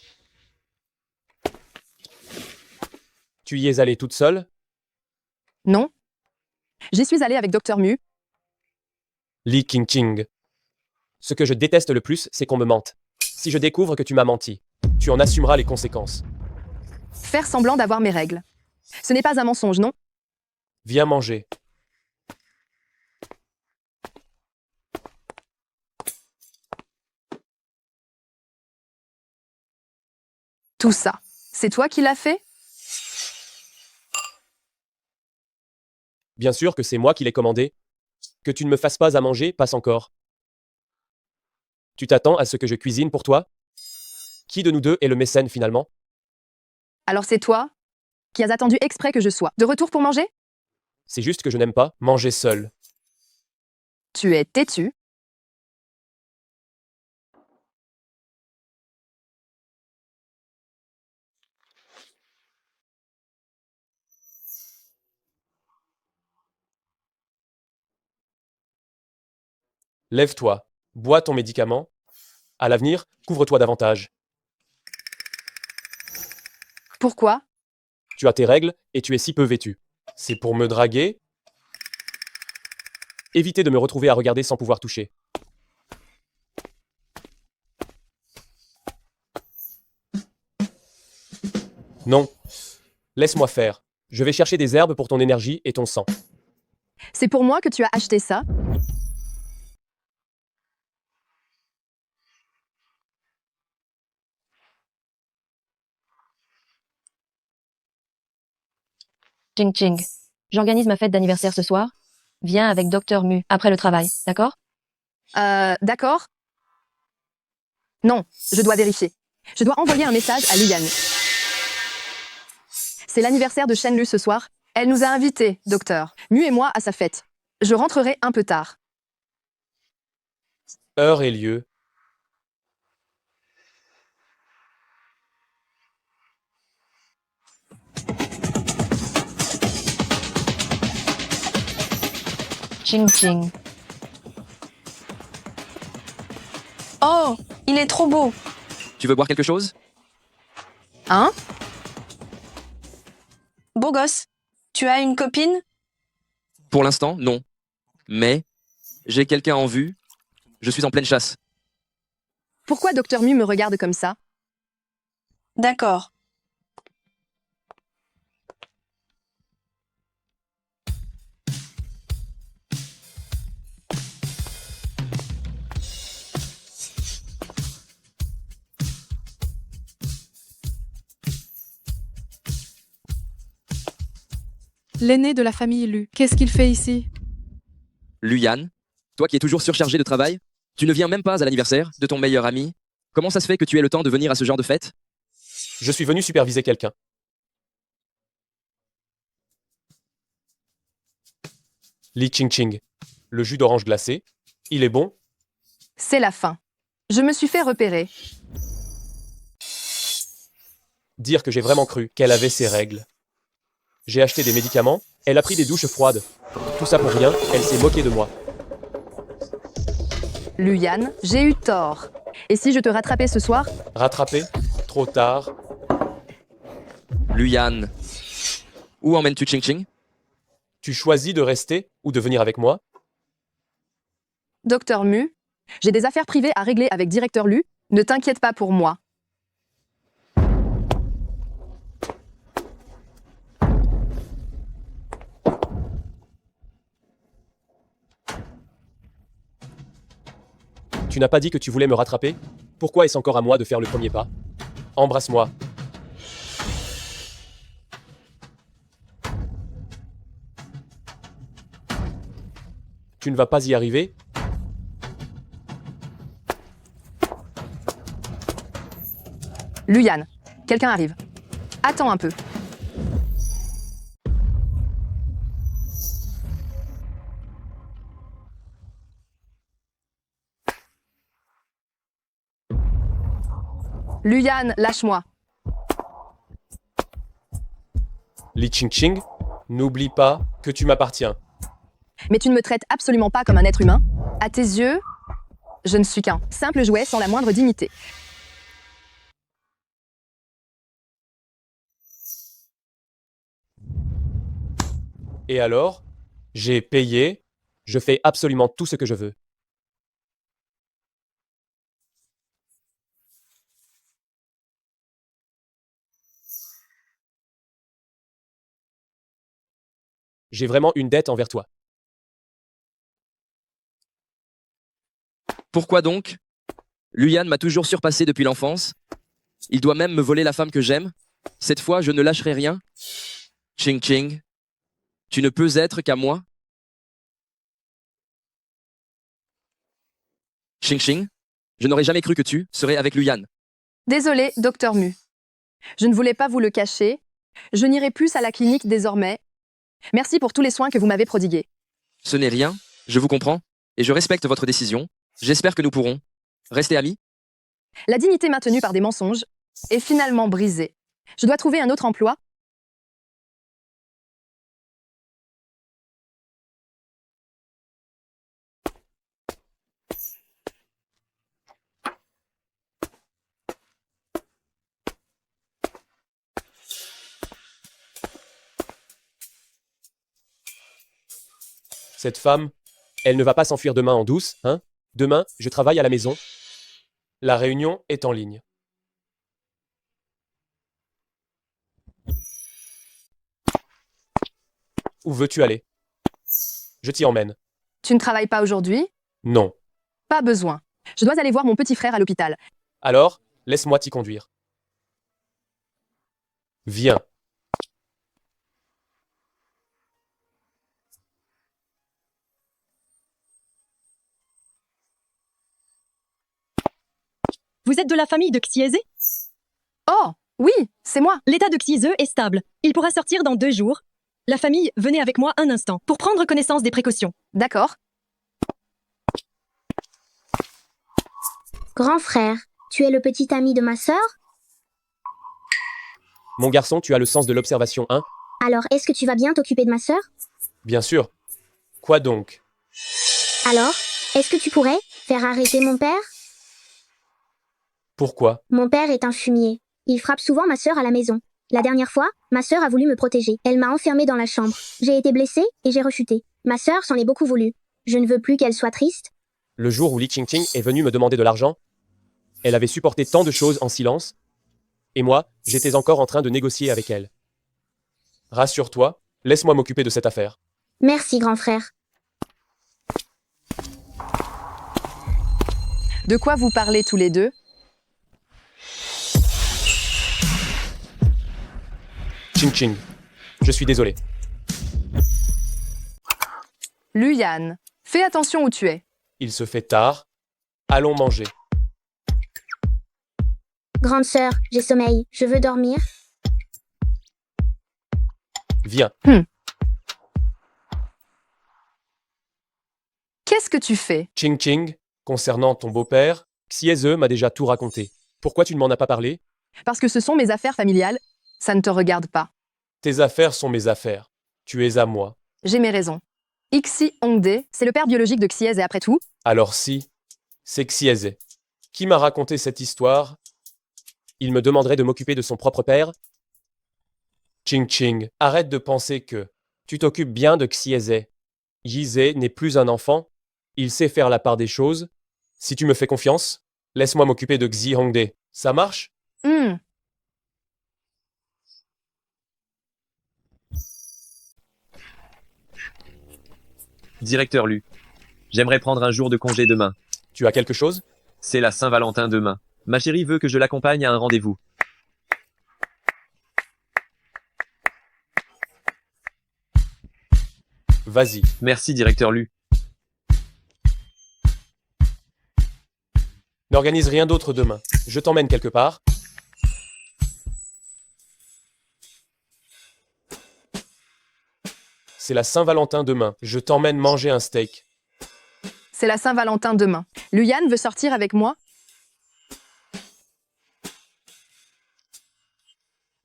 Tu y es allée toute seule? Non. J'y suis allée avec Dr Mu. Li Qingqing. Ce que je déteste le plus, c'est qu'on me mente. Si je découvre que tu m'as menti, tu en assumeras les conséquences. Faire semblant d'avoir mes règles. Ce n'est pas un mensonge, non? Viens manger. Tout ça, c'est toi qui l'as fait? Bien sûr que c'est moi qui l'ai commandé. Que tu ne me fasses pas à manger, passe encore. Tu t'attends à ce que je cuisine pour toi? Qui de nous deux est le mécène finalement? Alors c'est toi qui as attendu exprès que je sois de retour pour manger? C'est juste que je n'aime pas manger seul. Tu es têtu. Lève-toi, bois ton médicament. À l'avenir, couvre-toi davantage. Pourquoi? Tu as tes règles et tu es si peu vêtu. C'est pour me draguer? Évitez de me retrouver à regarder sans pouvoir toucher. Non. Laisse-moi faire. Je vais chercher des herbes pour ton énergie et ton sang. C'est pour moi que tu as acheté ça? Ching Ching. J'organise ma fête d'anniversaire ce soir. Viens avec Dr Mu après le travail, d'accord? D'accord. Non, je dois vérifier. Je dois envoyer un message à Liane. C'est l'anniversaire de Shenlu ce soir. Elle nous a invités, docteur, Mu et moi, à sa fête. Je rentrerai un peu tard. Heure et lieu. Ching Ching. Oh, il est trop beau. Tu veux boire quelque chose? Hein? Beau gosse. Tu as une copine? Pour l'instant, non. Mais j'ai quelqu'un en vue. Je suis en pleine chasse. Pourquoi Dr Mu me regarde comme ça? D'accord. L'aîné de la famille Lu, qu'est-ce qu'il fait ici? Luyan, toi qui es toujours surchargé de travail, tu ne viens même pas à l'anniversaire de ton meilleur ami. Comment ça se fait que tu aies le temps de venir à ce genre de fête? Je suis venu superviser quelqu'un. Li Qingqing. Le jus d'orange glacé. Il est bon? C'est la fin. Je me suis fait repérer. Dire que j'ai vraiment cru qu'elle avait ses règles. J'ai acheté des médicaments, elle a pris des douches froides. Tout ça pour rien, elle s'est moquée de moi. Luyan, j'ai eu tort. Et si je te rattrapais ce soir? Rattrapé? Trop tard. Luyan, où emmènes-tu Ching Ching? Tu choisis de rester ou de venir avec moi? Docteur Mu, j'ai des affaires privées à régler avec Directeur Lu. Ne t'inquiète pas pour moi. Tu n'as pas dit que tu voulais me rattraper? Pourquoi est-ce encore à moi de faire le premier pas? Embrasse-moi. Tu ne vas pas y arriver? Luyan, quelqu'un arrive. Attends un peu. Luyan, lâche-moi. Li Qingqing, n'oublie pas que tu m'appartiens. Mais tu ne me traites absolument pas comme un être humain. À tes yeux, je ne suis qu'un simple jouet sans la moindre dignité. Et alors? J'ai payé, je fais absolument tout ce que je veux. J'ai vraiment une dette envers toi. Pourquoi donc? Luyan m'a toujours surpassé depuis l'enfance. Il doit même me voler la femme que j'aime. Cette fois, je ne lâcherai rien. Ching Ching, tu ne peux être qu'à moi. Ching Ching, je n'aurais jamais cru que tu serais avec Luyan. Désolé, docteur Mu. Je ne voulais pas vous le cacher. Je n'irai plus à la clinique désormais. Merci pour tous les soins que vous m'avez prodigués. Ce n'est rien, je vous comprends, et je respecte votre décision. J'espère que nous pourrons rester amis. La dignité maintenue par des mensonges est finalement brisée. Je dois trouver un autre emploi. Cette femme, elle ne va pas s'enfuir demain en douce, hein? Demain, je travaille à la maison. La réunion est en ligne. Où veux-tu aller? Je t'y emmène. Tu ne travailles pas aujourd'hui? Non. Pas besoin. Je dois aller voir mon petit frère à l'hôpital. Alors, laisse-moi t'y conduire. Viens. Vous êtes de la famille de Xieze? Oh, oui, c'est moi. L'état de Xieze est stable. Il pourra sortir dans 2 jours. La famille, venez avec moi un instant pour prendre connaissance des précautions. D'accord. Grand frère, tu es le petit ami de ma sœur? Mon garçon, tu as le sens de l'observation, hein? Alors, est-ce que tu vas bien t'occuper de ma sœur? Bien sûr. Quoi donc? Alors, est-ce que tu pourrais faire arrêter mon père? Pourquoi? Mon père est un fumier. Il frappe souvent ma sœur à la maison. La dernière fois, ma sœur a voulu me protéger. Elle m'a enfermée dans la chambre. J'ai été blessée et j'ai rechuté. Ma sœur s'en est beaucoup voulu. Je ne veux plus qu'elle soit triste. Le jour où Li Qingqing est venue me demander de l'argent, elle avait supporté tant de choses en silence, et moi, j'étais encore en train de négocier avec elle. Rassure-toi, laisse-moi m'occuper de cette affaire. Merci, grand frère. De quoi vous parlez tous les deux? Qingqing, je suis désolé. Luyan, fais attention où tu es. Il se fait tard. Allons manger. Grande sœur, j'ai sommeil. Je veux dormir. Viens. Qu'est-ce que tu fais? Qingqing, concernant ton beau-père, Xieze m'a déjà tout raconté. Pourquoi tu ne m'en as pas parlé? Parce que ce sont mes affaires familiales. Ça ne te regarde pas. Tes affaires sont mes affaires. Tu es à moi. J'ai mes raisons. Ixi Hongde, c'est le père biologique de Xieze et après tout. Alors si, c'est Xieze. Qui m'a raconté cette histoire? Il me demanderait de m'occuper de son propre père? Qingqing, arrête de penser que tu t'occupes bien de Xieze. Yize n'est plus un enfant. Il sait faire la part des choses. Si tu me fais confiance, Laisse-moi m'occuper de Xi Hongdae. Ça marche? Hmm. Directeur Lu. J'aimerais prendre un jour de congé demain. Tu as quelque chose? C'est la Saint-Valentin demain. Ma chérie veut que je l'accompagne à un rendez-vous. Vas-y. Merci, directeur Lu. N'organise rien d'autre demain. Je t'emmène quelque part. C'est la Saint-Valentin demain. Je t'emmène manger un steak. C'est la Saint-Valentin demain. Luyan veut sortir avec moi?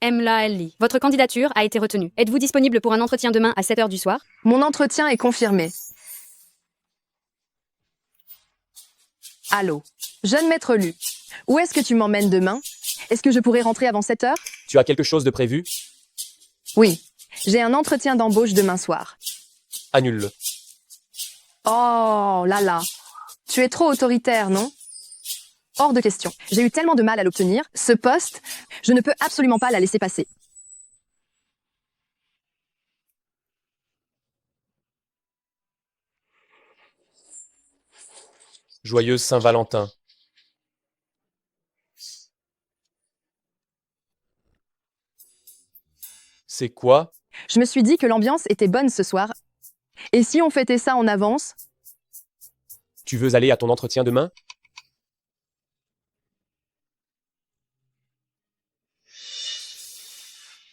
Emla Ellie, votre candidature a été retenue. Êtes-vous disponible pour un entretien demain à 7 h du soir? Mon entretien est confirmé. Allô, jeune maître Lu. Où est-ce que tu m'emmènes demain? Est-ce que je pourrais rentrer avant 7 heures? Tu as quelque chose de prévu? Oui, j'ai un entretien d'embauche demain soir. Annule-le. Oh là là, tu es trop autoritaire, non? Hors de question. J'ai eu tellement de mal à l'obtenir. Ce poste, je ne peux absolument pas la laisser passer. Joyeuse Saint-Valentin. C'est quoi? Je me suis dit que l'ambiance était bonne ce soir. Et si on fêtait ça en avance? Tu veux aller à ton entretien demain?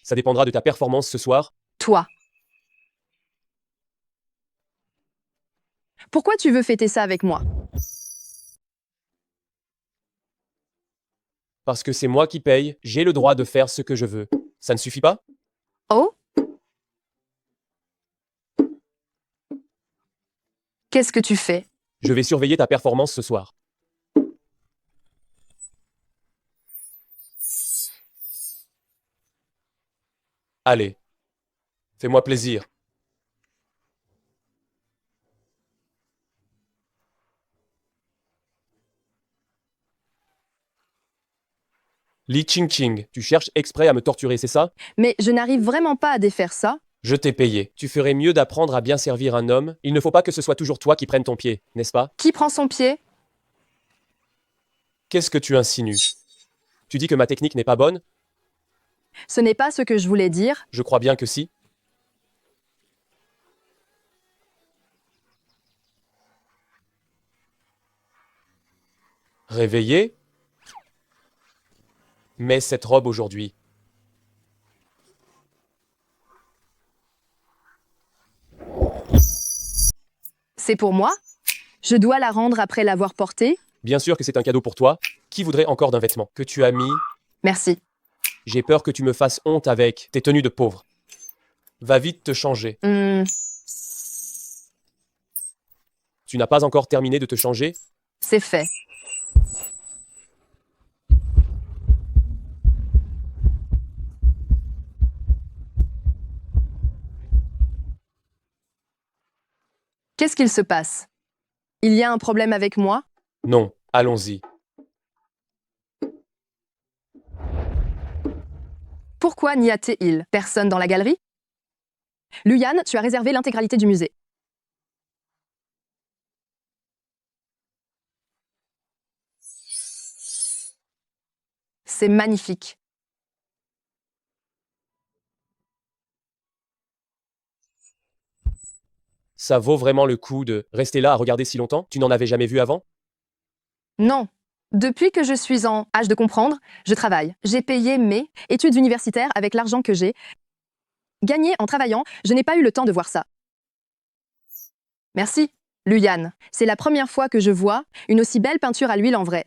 Ça dépendra de ta performance ce soir. Toi. Pourquoi tu veux fêter ça avec moi? Parce que c'est moi qui paye, j'ai le droit de faire ce que je veux. Ça ne suffit pas? Oh? Qu'est-ce que tu fais? Je vais surveiller ta performance ce soir. Allez, fais-moi plaisir. Li Ching-Ching, tu cherches exprès à me torturer, c'est ça? Mais je n'arrive vraiment pas à défaire ça. Je t'ai payé. Tu ferais mieux d'apprendre à bien servir un homme. Il ne faut pas que ce soit toujours toi qui prennes ton pied, n'est-ce pas? Qui prend son pied? Qu'est-ce que tu insinues? Tu dis que ma technique n'est pas bonne? Ce n'est pas ce que je voulais dire. Je crois bien que si. Réveillé? Mets cette robe aujourd'hui. C'est pour moi? Je dois la rendre après l'avoir portée? Bien sûr que c'est un cadeau pour toi. Qui voudrait encore d'un vêtement que tu as mis? Merci. J'ai peur que tu me fasses honte avec tes tenues de pauvre. Va vite te changer. Tu n'as pas encore terminé de te changer? C'est fait. Qu'est-ce qu'il se passe? Il y a un problème avec moi? Non, allons-y. Pourquoi n'y a-t-il personne dans la galerie? Luyan, tu as réservé l'intégralité du musée. C'est magnifique. Ça vaut vraiment le coup de rester là à regarder si longtemps? Tu n'en avais jamais vu avant? Non. Depuis que je suis en âge de comprendre, je travaille. J'ai payé mes études universitaires avec l'argent que j'ai gagné en travaillant. Je n'ai pas eu le temps de voir ça. Merci, Luyan. C'est la première fois que je vois une aussi belle peinture à l'huile en vrai.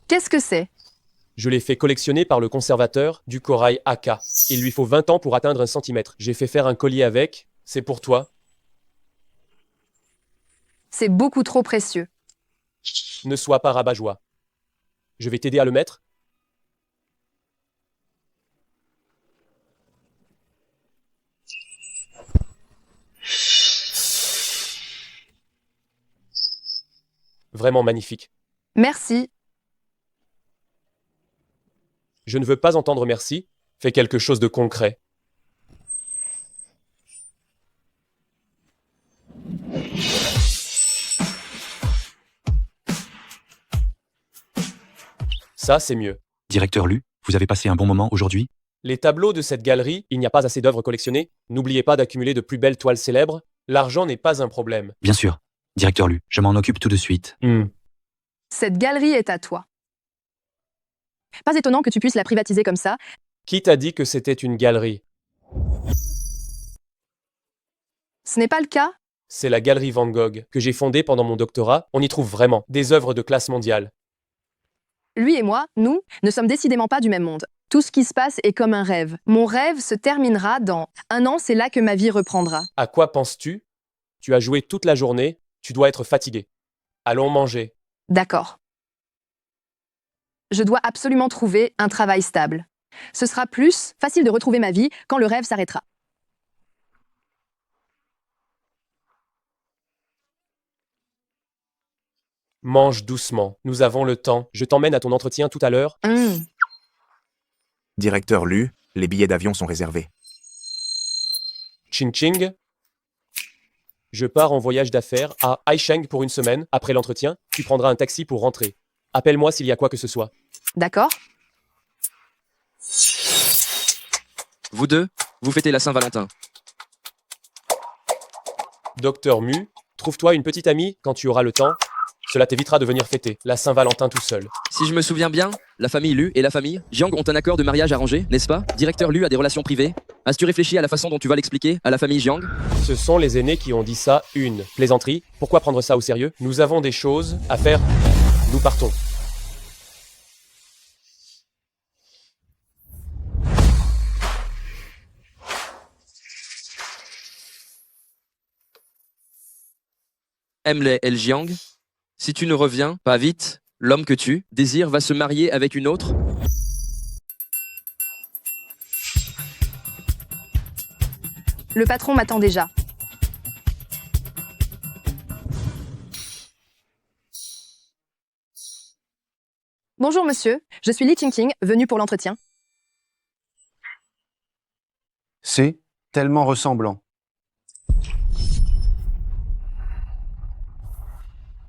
Qu'est-ce que c'est? Je l'ai fait collectionner par le conservateur du corail Aka. Il lui faut 20 ans pour atteindre un centimètre. J'ai fait faire un collier avec. C'est pour toi. C'est beaucoup trop précieux. Ne sois pas rabat-joie. Je vais t'aider à le mettre. vraiment magnifique. Merci. Je ne veux pas entendre merci. Fais quelque chose de concret. Ça, c'est mieux. Directeur Lu, vous avez passé un bon moment aujourd'hui? Les tableaux de cette galerie, il n'y a pas assez d'œuvres collectionnées. N'oubliez pas d'accumuler de plus belles toiles célèbres. L'argent n'est pas un problème. Bien sûr. Directeur Lu, je m'en occupe tout de suite. Cette galerie est à toi. Pas étonnant que tu puisses la privatiser comme ça. Qui t'a dit que c'était une galerie? Ce n'est pas le cas? C'est la galerie Van Gogh que j'ai fondée pendant mon doctorat. On y trouve vraiment des œuvres de classe mondiale. Lui et moi, nous, ne sommes décidément pas du même monde. Tout ce qui se passe est comme un rêve. Mon rêve se terminera dans un an, c'est là que ma vie reprendra. À quoi penses-tu? Tu as joué toute la journée, tu dois être fatigué. Allons manger. D'accord. Je dois absolument trouver un travail stable. Ce sera plus facile de retrouver ma vie quand le rêve s'arrêtera. Mange doucement, nous avons le temps. Je t'emmène à ton entretien tout à l'heure. Directeur Lu, les billets d'avion sont réservés. Ching Ching. Je pars en voyage d'affaires à Haicheng pour une semaine. Après l'entretien, tu prendras un taxi pour rentrer. Appelle-moi s'il y a quoi que ce soit. D'accord. Vous deux, vous fêtez la Saint-Valentin. Docteur Mu, trouve-toi une petite amie quand tu auras le temps. Cela t'évitera de venir fêter la Saint-Valentin tout seul. Si je me souviens bien, la famille Lu et la famille Jiang ont un accord de mariage arrangé, n'est-ce pas? Directeur Lu a des relations privées. As-tu réfléchi à la façon dont tu vas l'expliquer à la famille Jiang? Ce sont les aînés qui ont dit ça. Une plaisanterie. Pourquoi prendre ça au sérieux? Nous avons des choses à faire. Nous partons. Emley El Jiang, si tu ne reviens pas vite, l'homme que tu désires va se marier avec une autre. Le patron m'attend déjà. Bonjour monsieur, je suis Li Qingqing, venu pour l'entretien. C'est tellement ressemblant.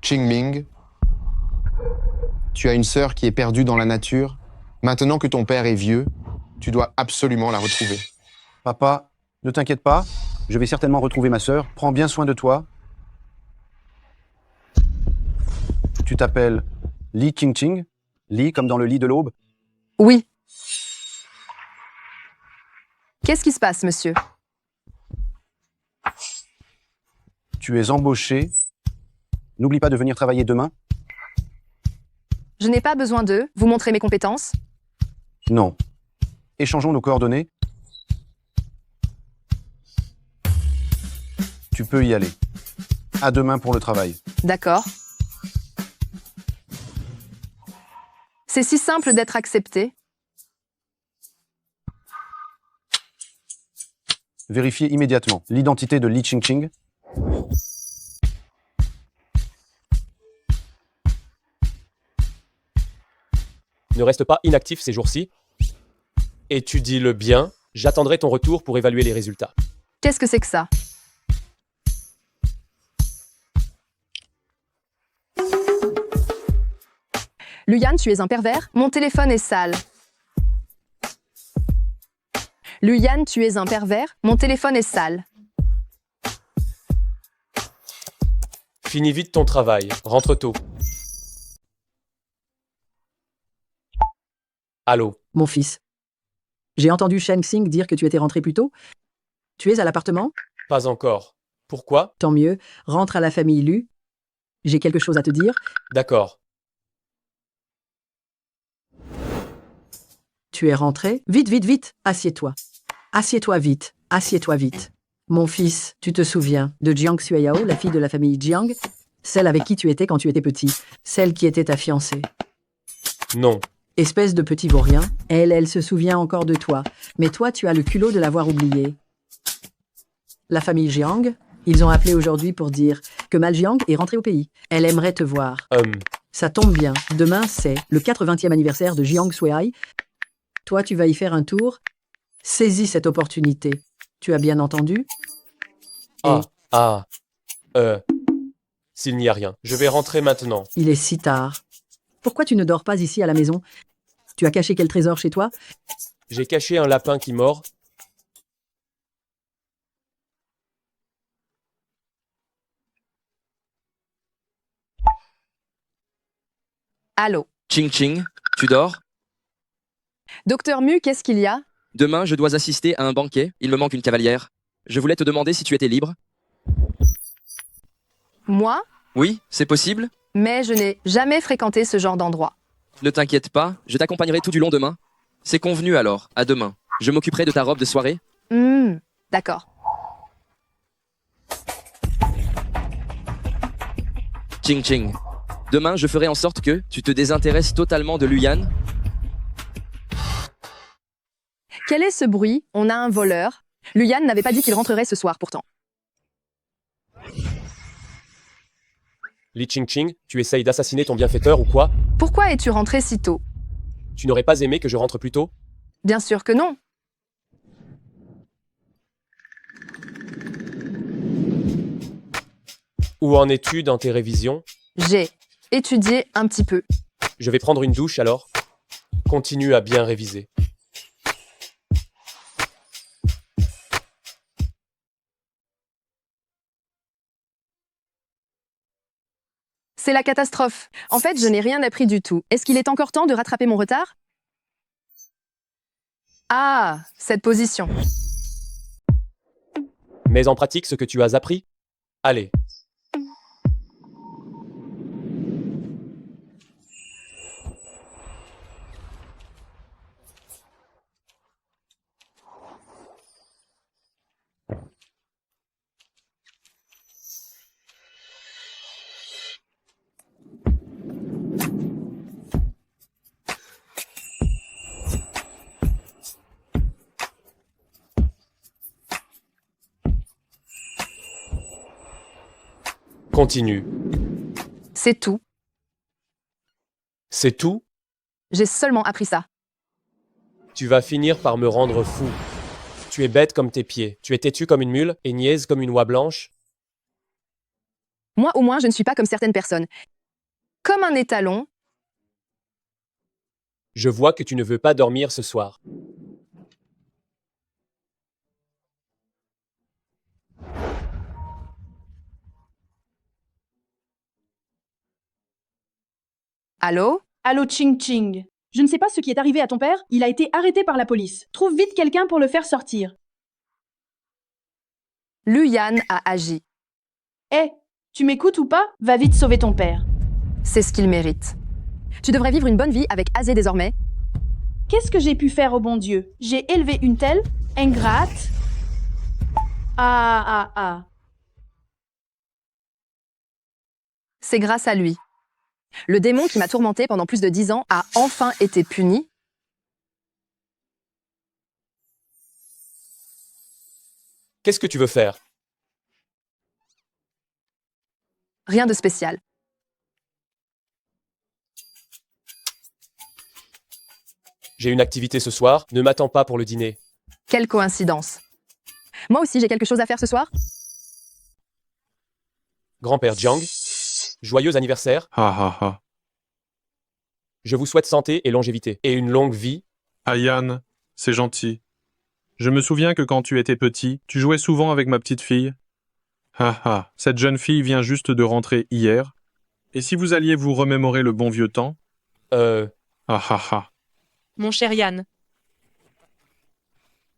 Qingming, tu as une sœur qui est perdue dans la nature. Maintenant que ton père est vieux, tu dois absolument la retrouver. Papa, ne t'inquiète pas, je vais certainement retrouver ma sœur. Prends bien soin de toi. Tu t'appelles Li Qingqing? Li comme dans le lit de l'aube? Oui. Qu'est-ce qui se passe, monsieur? Tu es embauché. N'oublie pas de venir travailler demain. Je n'ai pas besoin d'eux. Vous montrez mes compétences? Non. Échangeons nos coordonnées. Tu peux y aller. À demain pour le travail. D'accord. C'est si simple d'être accepté. Vérifiez immédiatement l'identité de Li Qingqing. Ne reste pas inactif ces jours-ci. Étudie-le bien. J'attendrai ton retour pour évaluer les résultats. Qu'est-ce que c'est que ça? Luyan, tu es un pervers? Mon téléphone est sale. Luyan, tu es un pervers? Mon téléphone est sale. Finis vite ton travail. Rentre tôt. Allô? Mon fils. J'ai entendu Shen Xing dire que tu étais rentré plus tôt. Tu es à l'appartement? Pas encore. Pourquoi? Tant mieux. Rentre à la famille Lu. J'ai quelque chose à te dire. D'accord. Tu es rentré? Vite, vite, vite. Assieds-toi. Assieds-toi vite. Assieds-toi vite. Mon fils, tu te souviens de Jiang Xueyao, la fille de la famille Jiang? Celle avec qui tu étais quand tu étais petit. Celle qui était ta fiancée. Non. Espèce de petit vaurien, elle se souvient encore de toi. Mais toi, tu as le culot de l'avoir oubliée. La famille Jiang, Ils ont appelé aujourd'hui pour dire que Maljiang est rentrée au pays. Elle aimerait te voir. Ça tombe bien. Demain, c'est le 80e anniversaire de Jiang Suihai. Toi, tu vas y faire un tour. Saisis cette opportunité. Tu as bien entendu? S'il n'y a rien, je vais rentrer maintenant. Il est si tard. Pourquoi tu ne dors pas ici à la maison? Tu as caché quel trésor chez toi? J'ai caché un lapin qui mord. Allô? Ching Ching, tu dors? Docteur Mu, qu'est-ce qu'il y a? Demain, je dois assister à un banquet. Il me manque une cavalière. Je voulais te demander si tu étais libre. Moi? Oui, c'est possible? Mais je n'ai jamais fréquenté ce genre d'endroit. Ne t'inquiète pas, je t'accompagnerai tout du long demain. C'est convenu alors, à demain. Je m'occuperai de ta robe de soirée. D'accord. Ching Ching. Demain, je ferai en sorte que tu te désintéresses totalement de Luyan. Quel est ce bruit? On a un voleur. Luyan n'avait pas dit qu'il rentrerait ce soir pourtant. Li Ching Ching, tu essayes d'assassiner ton bienfaiteur ou quoi? Pourquoi es-tu rentré si tôt? Tu n'aurais pas aimé que je rentre plus tôt? Bien sûr que non. Où en es-tu dans tes révisions? J'ai étudié un petit peu. Je vais prendre une douche alors. Continue à bien réviser. C'est la catastrophe. En fait, je n'ai rien appris du tout. Est-ce qu'il est encore temps de rattraper mon retard? Ah, cette position. Mets en pratique ce que tu as appris. Allez. Continue. C'est tout. C'est tout? J'ai seulement appris ça. Tu vas finir par me rendre fou. Tu es bête comme tes pieds. Tu es têtu comme une mule et niaise comme une oie blanche. Moi, au moins, je ne suis pas comme certaines personnes. Comme un étalon. Je vois que tu ne veux pas dormir ce soir. Allô? Allô Ching Ching. Je ne sais pas ce qui est arrivé à ton père, il a été arrêté par la police. Trouve vite quelqu'un pour le faire sortir. Luyan a agi. Tu m'écoutes ou pas? Va vite sauver ton père. C'est ce qu'il mérite. Tu devrais vivre une bonne vie avec Azé désormais. Qu'est-ce que j'ai pu faire au bon Dieu? J'ai élevé une telle ingrate. C'est grâce à lui. Le démon qui m'a tourmenté pendant plus de 10 ans a enfin été puni. Qu'est-ce que tu veux faire? Rien de spécial. J'ai une activité ce soir, ne m'attends pas pour le dîner. Quelle coïncidence. Moi aussi, j'ai quelque chose à faire ce soir. Grand-père Jiang, joyeux anniversaire. Je vous souhaite santé et longévité, et une longue vie. Ayan, c'est gentil. Je me souviens que quand tu étais petit, tu jouais souvent avec ma petite fille. Cette jeune fille vient juste de rentrer hier. Et si vous alliez vous remémorer le bon vieux temps? Mon cher Yann.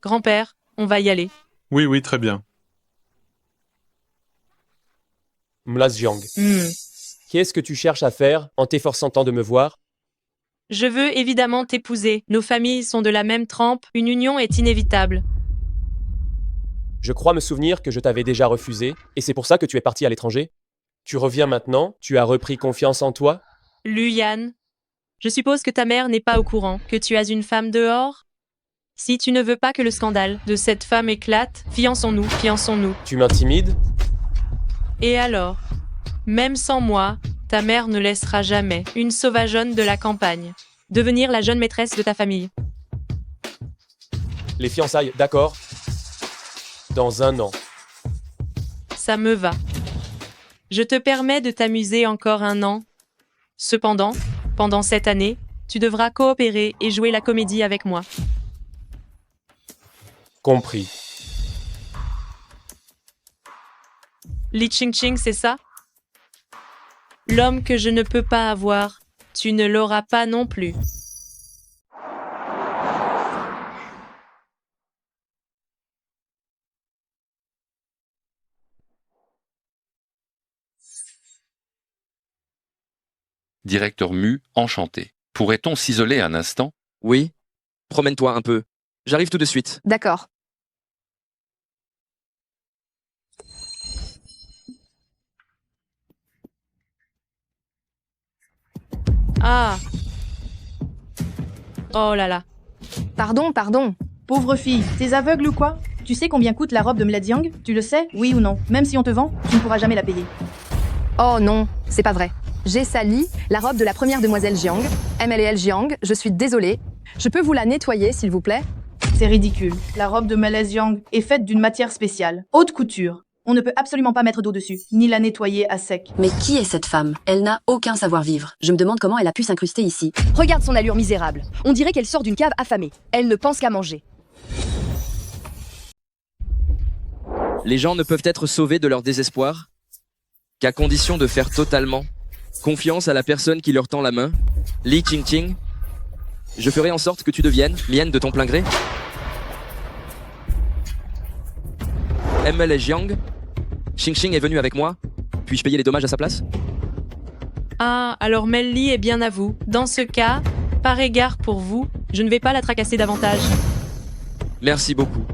Grand-père, on va y aller. Oui, très bien. Mlas Jiang. Qu'est-ce que tu cherches à faire en t'efforçant tant de me voir? Je veux évidemment t'épouser. Nos familles sont de la même trempe, une union est inévitable. Je crois me souvenir que je t'avais déjà refusé, et c'est pour ça que tu es parti à l'étranger. Tu reviens maintenant? Tu as repris confiance en toi? Luyan, je suppose que ta mère n'est pas au courant que tu as une femme dehors? Si tu ne veux pas que le scandale de cette femme éclate, fiançons-nous. Tu m'intimides? Et alors? Même sans moi, ta mère ne laissera jamais une sauvageonne de la campagne devenir la jeune maîtresse de ta famille. Les fiançailles, d'accord. Dans 1 an. Ça me va. Je te permets de t'amuser encore 1 an. Cependant, pendant cette année, tu devras coopérer et jouer la comédie avec moi. Compris. Li Ching-Ching, c'est ça? L'homme que je ne peux pas avoir, tu ne l'auras pas non plus. Directeur Mu, enchanté. Pourrait-on s'isoler un instant? Oui. Promène-toi un peu. J'arrive tout de suite. D'accord. Ah! Oh là là. Pardon. Pauvre fille, t'es aveugle ou quoi? Tu sais combien coûte la robe de Mlad Jiang? Tu le sais, oui ou non? Même si on te vend, tu ne pourras jamais la payer. Oh non, c'est pas vrai. J'ai sali la robe de la première demoiselle Jiang, MLL Jiang, je suis désolée. Je peux vous la nettoyer, s'il vous plaît? C'est ridicule. La robe de Mlad Jiang est faite d'une matière spéciale, haute couture. On ne peut absolument pas mettre d'eau dessus, ni la nettoyer à sec. Mais qui est cette femme? Elle n'a aucun savoir-vivre. Je me demande comment elle a pu s'incruster ici. Regarde son allure misérable. On dirait qu'elle sort d'une cave affamée. Elle ne pense qu'à manger. Les gens ne peuvent être sauvés de leur désespoir qu'à condition de faire totalement confiance à la personne qui leur tend la main. Li Ching-Ching, je ferai en sorte que tu deviennes mienne de ton plein gré. ML Jiang, Xing est venu avec moi. Puis-je payer les dommages à sa place? Ah, alors Melly est bien à vous. Dans ce cas, par égard pour vous, je ne vais pas la tracasser davantage. Merci beaucoup.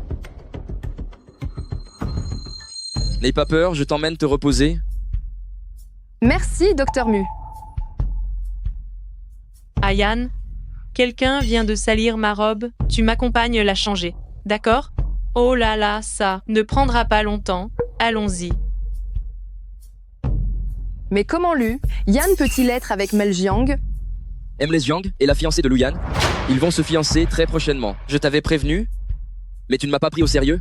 N'aie pas peur, je t'emmène te reposer. Merci, Docteur Mu. Ayan, quelqu'un vient de salir ma robe, tu m'accompagnes la changer. D'accord? Oh là là, ça ne prendra pas longtemps. Allons-y. Mais comment Lu, Yan peut-il être avec Mel Jiang? Mles Jiang est la fiancée de Lu Yan. Ils vont se fiancer très prochainement. Je t'avais prévenu, mais tu ne m'as pas pris au sérieux.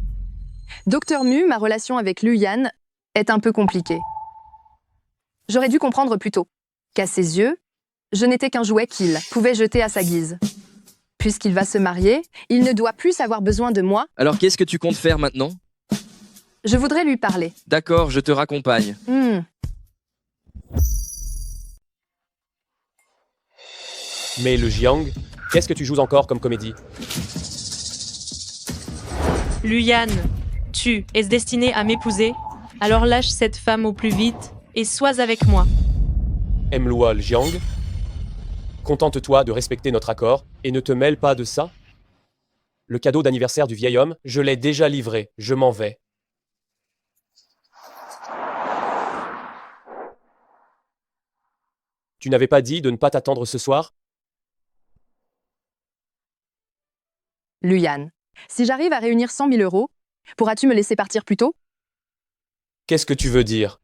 Docteur Mu, ma relation avec Lu Yan est un peu compliquée. J'aurais dû comprendre plus tôt qu'à ses yeux, je n'étais qu'un jouet qu'il pouvait jeter à sa guise. Puisqu'il va se marier, il ne doit plus avoir besoin de moi. Alors qu'est-ce que tu comptes faire maintenant? Je voudrais lui parler. D'accord, je te raccompagne. Mais le Jiang, qu'est-ce que tu joues encore comme comédie? Luyan, tu es destiné à m'épouser? Alors lâche cette femme au plus vite et sois avec moi. Mlual Jiang, contente-toi de respecter notre accord et ne te mêle pas de ça. Le cadeau d'anniversaire du vieil homme, je l'ai déjà livré, je m'en vais. Tu n'avais pas dit de ne pas t'attendre ce soir? Luyan, si j'arrive à réunir 100 000 euros, pourras-tu me laisser partir plus tôt? Qu'est-ce que tu veux dire?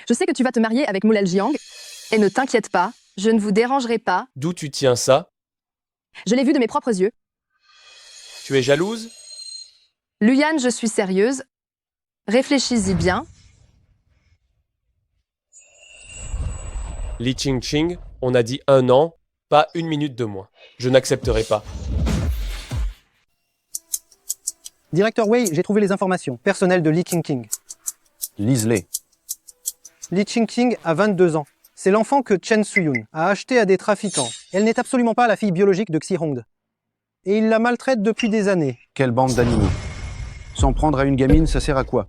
Je sais que tu vas te marier avec Moulal Jiang, et ne t'inquiète pas, je ne vous dérangerai pas. D'où tu tiens ça? Je l'ai vu de mes propres yeux. Tu es jalouse? Luyan, je suis sérieuse. Réfléchis-y bien. Li Ching-Ching, on a dit 1 an, pas 1 minute de moins. Je n'accepterai pas. Directeur Wei, j'ai trouvé les informations personnelles de Li Ching-Ching. Lise-les. Li Ching-Ching a 22 ans. C'est l'enfant que Chen Suyun a acheté à des trafiquants. Elle n'est absolument pas la fille biologique de Xi Hongde. Et il la maltraite depuis des années. Quelle bande d'animaux. S'en prendre à une gamine, ça sert à quoi?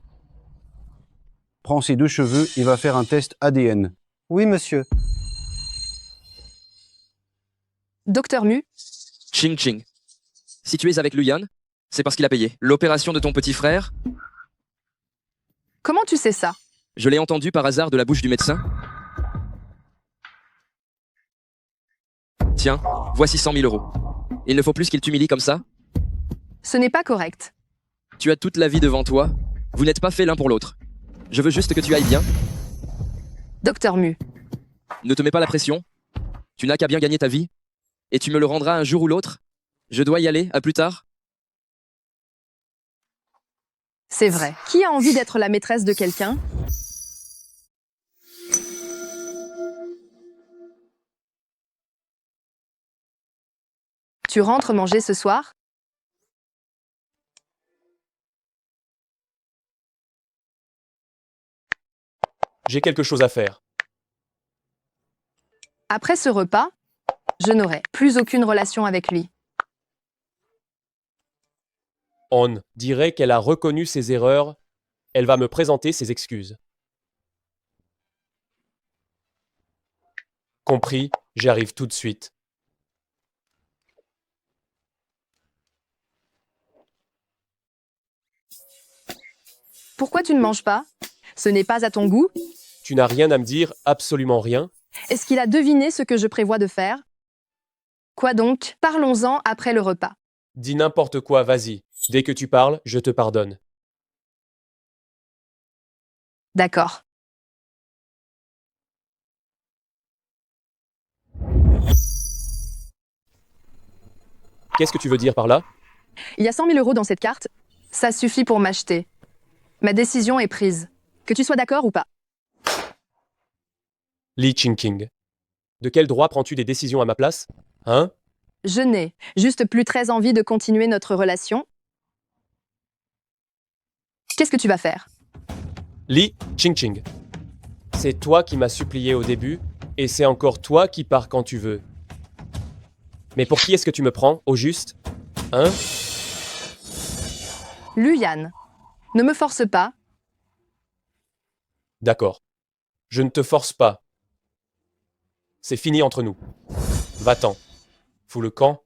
Prends ses 2 cheveux et va faire un test ADN. Oui, monsieur. Docteur Mu. Ching-Ching, si tu es avec Luyan, c'est parce qu'il a payé. L'opération de ton petit frère, Comment tu sais ça? je l'ai entendu par hasard de la bouche du médecin. Tiens, voici 100 000 euros. Il ne faut plus qu'il t'humilie comme ça. Ce n'est pas correct. Tu as toute la vie devant toi. Vous n'êtes pas faits l'un pour l'autre. Je veux juste que tu ailles bien. Docteur Mu. Ne te mets pas la pression. Tu n'as qu'à bien gagner ta vie. Et tu me le rendras un jour ou l'autre. Je dois y aller, à plus tard. C'est vrai. Qui a envie d'être la maîtresse de quelqu'un? Tu rentres manger ce soir? J'ai quelque chose à faire. Après ce repas, je n'aurai plus aucune relation avec lui. On dirait qu'elle a reconnu ses erreurs. Elle va me présenter ses excuses. Compris, j'arrive tout de suite. Pourquoi tu ne manges pas? Ce n'est pas à ton goût? Tu n'as rien à me dire, absolument rien. Est-ce qu'il a deviné ce que je prévois de faire? Quoi donc? Parlons-en après le repas. Dis n'importe quoi, vas-y. Dès que tu parles, je te pardonne. D'accord. Qu'est-ce que tu veux dire par là? Il y a 100 000 € dans cette carte. Ça suffit pour m'acheter. Ma décision est prise. Que tu sois d'accord ou pas. Lee Ching-King. De quel droit prends-tu des décisions à ma place? Hein? Je n'ai juste plus très envie de continuer notre relation. Qu'est-ce que tu vas faire? Lee Ching-Ching. C'est toi qui m'as supplié au début, et c'est encore toi qui pars quand tu veux. Mais pour qui est-ce que tu me prends, au juste? Hein? Luyan, ne me force pas. D'accord. Je ne te force pas. C'est fini entre nous. Va-t'en. Fous le camp.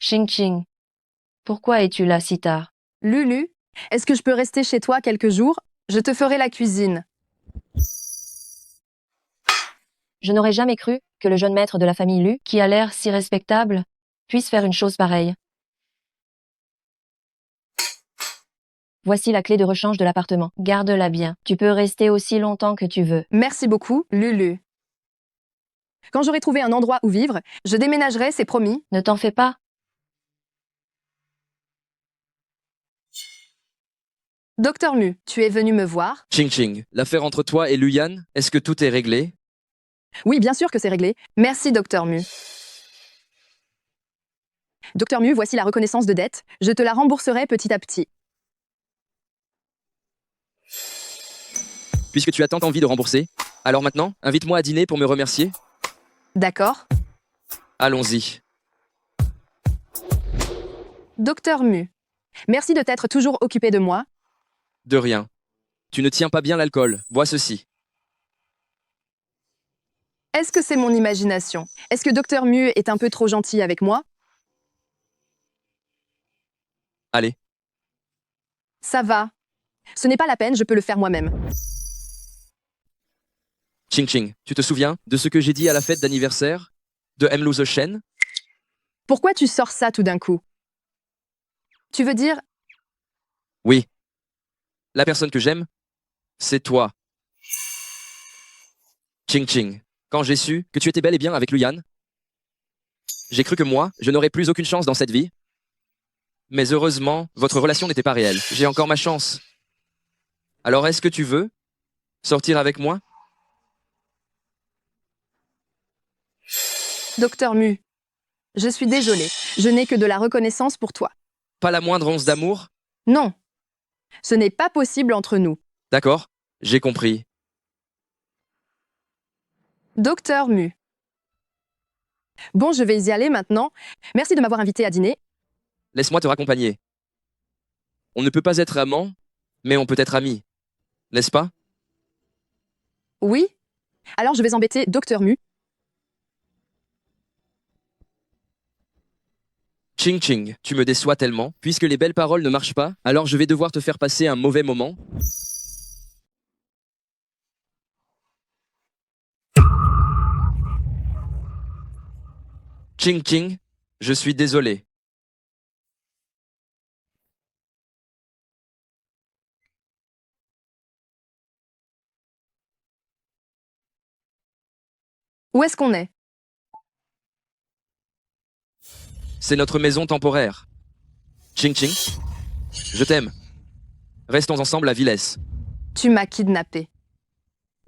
Ching-Ching. Pourquoi es-tu là si tard? Lulu, est-ce que je peux rester chez toi quelques jours? Je te ferai la cuisine. Je n'aurais jamais cru que le jeune maître de la famille Lu, qui a l'air si respectable, puisse faire une chose pareille. Voici la clé de rechange de l'appartement. Garde-la bien. Tu peux rester aussi longtemps que tu veux. Merci beaucoup, Lulu. Quand j'aurai trouvé un endroit où vivre, je déménagerai, c'est promis. Ne t'en fais pas. Docteur Mu, tu es venu me voir? Ching-Ching, l'affaire entre toi et Luyan, est-ce que tout est réglé? Oui, bien sûr que c'est réglé. Merci, Docteur Mu. Docteur Mu, voici la reconnaissance de dette. Je te la rembourserai petit à petit. Puisque tu as tant envie de rembourser, alors maintenant, invite-moi à dîner pour me remercier. D'accord. Allons-y. Docteur Mu, merci de t'être toujours occupé de moi. De rien. Tu ne tiens pas bien l'alcool. Bois ceci. Est-ce que c'est mon imagination? Est-ce que Docteur Mu est un peu trop gentil avec moi? Allez. Ça va. Ce n'est pas la peine, je peux le faire moi-même. Ching-Ching, tu te souviens de ce que j'ai dit à la fête d'anniversaire de Emlu the Shen? Pourquoi tu sors ça tout d'un coup? Tu veux dire... Oui. La personne que j'aime, c'est toi. Ching-Ching, quand j'ai su que tu étais bel et bien avec Luyan, j'ai cru que moi, je n'aurais plus aucune chance dans cette vie. Mais heureusement, votre relation n'était pas réelle. J'ai encore ma chance. Alors est-ce que tu veux sortir avec moi? Docteur Mu, je suis désolée. Je n'ai que de la reconnaissance pour toi. Pas la moindre once d'amour? Non. Ce n'est pas possible entre nous. D'accord, j'ai compris. Docteur Mu. Bon, je vais y aller maintenant. Merci de m'avoir invité à dîner. Laisse-moi te raccompagner. On ne peut pas être amants, mais on peut être amis. N'est-ce pas? Oui. Alors je vais embêter Docteur Mu. Ching-Ching, tu me déçois tellement. Puisque les belles paroles ne marchent pas, alors je vais devoir te faire passer un mauvais moment. Ching Ching, je suis désolé. Où est-ce qu'on est? C'est notre maison temporaire. Ching Ching, je t'aime. Restons ensemble à Villesse. Tu m'as kidnappé.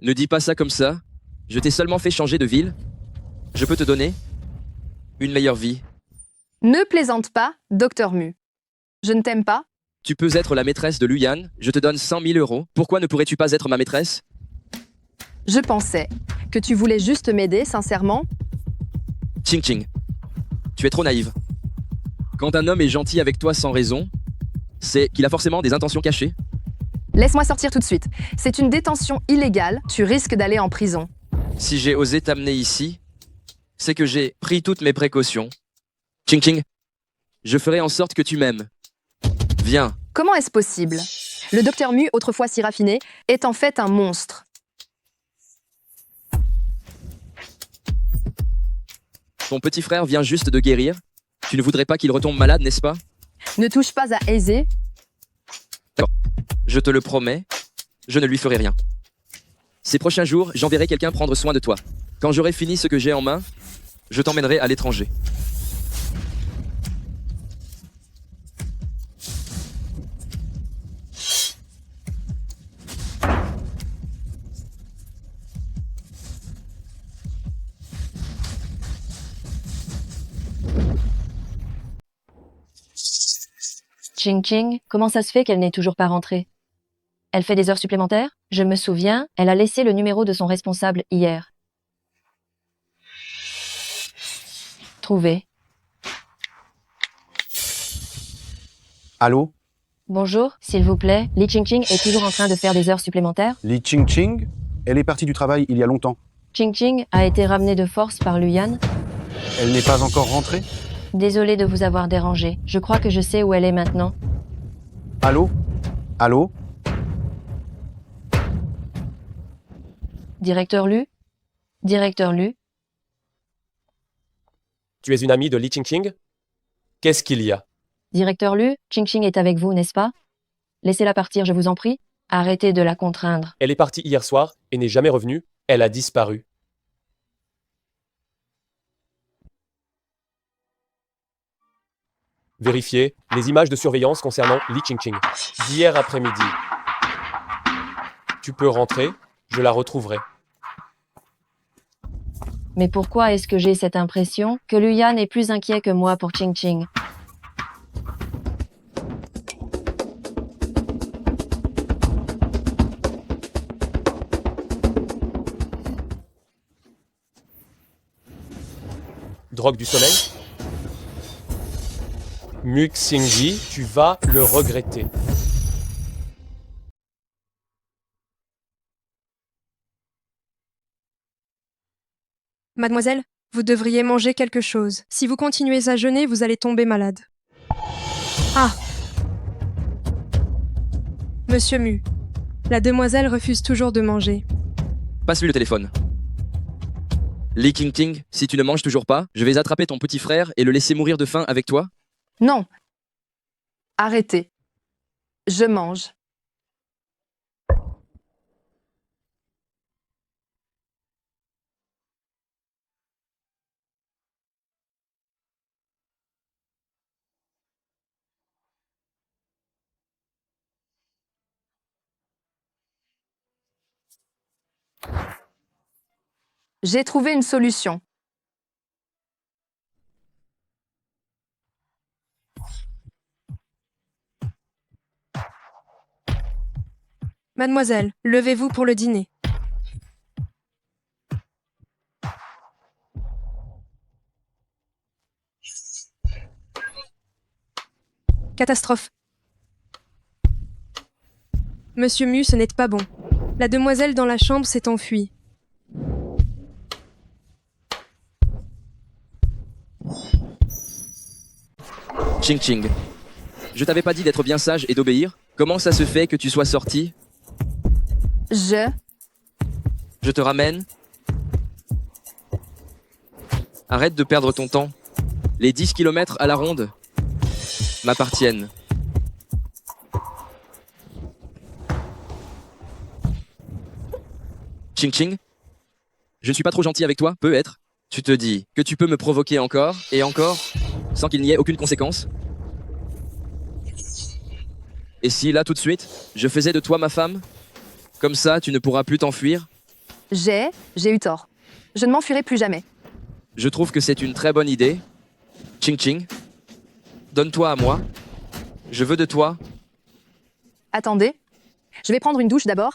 Ne dis pas ça comme ça. Je t'ai seulement fait changer de ville. Je peux te donner une meilleure vie. Ne plaisante pas, Docteur Mu. Je ne t'aime pas. Tu peux être la maîtresse de Luyan. Je te donne 100 000 euros. Pourquoi ne pourrais-tu pas être ma maîtresse? Je pensais que tu voulais juste m'aider, sincèrement. Ching Ching, tu es trop naïve. Quand un homme est gentil avec toi sans raison, c'est qu'il a forcément des intentions cachées. Laisse-moi sortir tout de suite. C'est une détention illégale. Tu risques d'aller en prison. Si j'ai osé t'amener ici, c'est que j'ai pris toutes mes précautions. Ching Ching, je ferai en sorte que tu m'aimes. Viens. Comment est-ce possible? Le Docteur Mu, autrefois si raffiné, est en fait un monstre. Ton petit frère vient juste de guérir. Tu ne voudrais pas qu'il retombe malade, n'est-ce pas? Ne touche pas à Aizé. D'accord. Je te le promets, je ne lui ferai rien. Ces prochains jours, j'enverrai quelqu'un prendre soin de toi. Quand j'aurai fini ce que j'ai en main, je t'emmènerai à l'étranger. Ching Ching, comment ça se fait qu'elle n'est toujours pas rentrée? Elle fait des heures supplémentaires? Je me souviens, elle a laissé le numéro de son responsable hier. Trouvé. Allô? Bonjour, s'il vous plaît, Li Ching Ching est toujours en train de faire des heures supplémentaires? Li Ching Ching? Elle est partie du travail il y a longtemps. Ching Ching a été ramenée de force par Luyan. Elle n'est pas encore rentrée? Désolée de vous avoir dérangé. Je crois que je sais où elle est maintenant. Allô? Allô? Directeur Lu? Directeur Lu? Tu es une amie de Li Ching Ching? Qu'est-ce qu'il y a? Directeur Lu, Ching Ching est avec vous, n'est-ce pas? Laissez-la partir, je vous en prie. Arrêtez de la contraindre. Elle est partie hier soir et n'est jamais revenue. Elle a disparu. Vérifiez les images de surveillance concernant Li Ching Ching d'hier après-midi. Tu peux rentrer, je la retrouverai. Mais pourquoi est-ce que j'ai cette impression que Luyan est plus inquiet que moi pour Ching Ching? Drogue du sommeil? Mu Xingyi, tu vas le regretter. Mademoiselle, vous devriez manger quelque chose. Si vous continuez à jeûner, vous allez tomber malade. Ah! Monsieur Mu, la demoiselle refuse toujours de manger. Passe-lui le téléphone. Li Ching Ching, si tu ne manges toujours pas, je vais attraper ton petit frère et le laisser mourir de faim avec toi. Non. Arrêtez. Je mange. J'ai trouvé une solution. Mademoiselle, levez-vous pour le dîner. Catastrophe. Monsieur Mu, ce n'est pas bon. La demoiselle dans la chambre s'est enfuie. Ching Ching, je t'avais pas dit d'être bien sage et d'obéir? Comment ça se fait que tu sois sorti? Je te ramène. Arrête de perdre ton temps. Les 10 kilomètres à la ronde m'appartiennent. Ching Ching, je ne suis pas trop gentil avec toi, peut-être. Tu te dis que tu peux me provoquer encore et encore, sans qu'il n'y ait aucune conséquence. Et si, là, tout de suite, je faisais de toi ma femme? Comme ça, tu ne pourras plus t'enfuir? J'ai eu tort. Je ne m'enfuirai plus jamais. Je trouve que c'est une très bonne idée. Ching Ching, donne-toi à moi. Je veux de toi. Attendez. Je vais prendre une douche d'abord.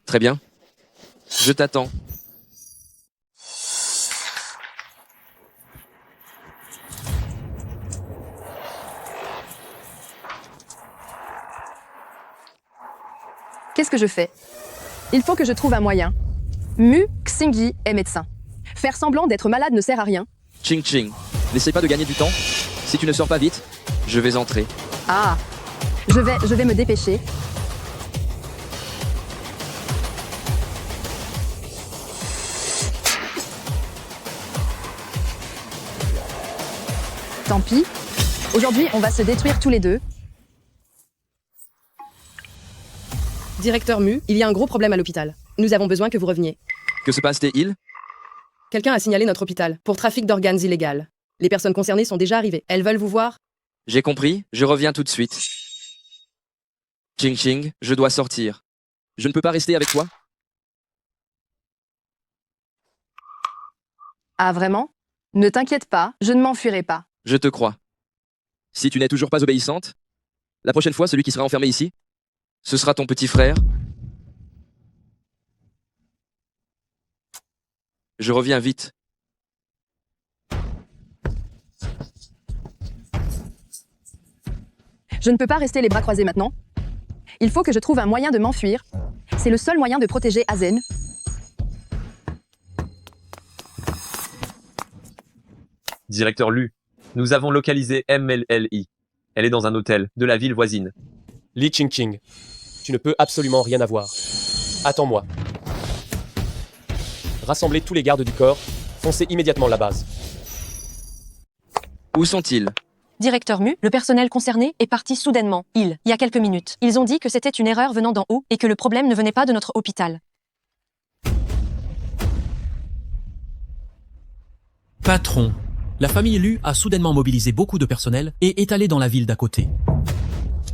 Très bien. Je t'attends. Qu'est-ce que je fais? Il faut que je trouve un moyen. Mu Xingyi est médecin. Faire semblant d'être malade ne sert à rien. Ching Ching, n'essaie pas de gagner du temps. Si tu ne sors pas vite, je vais entrer. Ah, je vais me dépêcher. Tant pis. Aujourd'hui, on va se détruire tous les deux. Directeur Mu, il y a un gros problème à l'hôpital. Nous avons besoin que vous reveniez. Que se passe-t-il? Quelqu'un a signalé notre hôpital pour trafic d'organes illégal. Les personnes concernées sont déjà arrivées. Elles veulent vous voir. J'ai compris, je reviens tout de suite. Ching Ching, je dois sortir. Je ne peux pas rester avec toi? Ah vraiment? Ne t'inquiète pas, je ne m'enfuirai pas. Je te crois. Si tu n'es toujours pas obéissante, la prochaine fois, celui qui sera enfermé ici, ce sera ton petit frère. Je reviens vite. Je ne peux pas rester les bras croisés maintenant. Il faut que je trouve un moyen de m'enfuir. C'est le seul moyen de protéger Azen. Directeur Lu, nous avons localisé MLLI. Elle est dans un hôtel de la ville voisine. Li Ching Ching, tu ne peux absolument rien avoir. Attends-moi. Rassemblez tous les gardes du corps, foncez immédiatement la base. Où sont-ils? Directeur Mu, le personnel concerné est parti soudainement. Il y a quelques minutes. Ils ont dit que c'était une erreur venant d'en haut et que le problème ne venait pas de notre hôpital. Patron, la famille Lu a soudainement mobilisé beaucoup de personnel et est allée dans la ville d'à côté.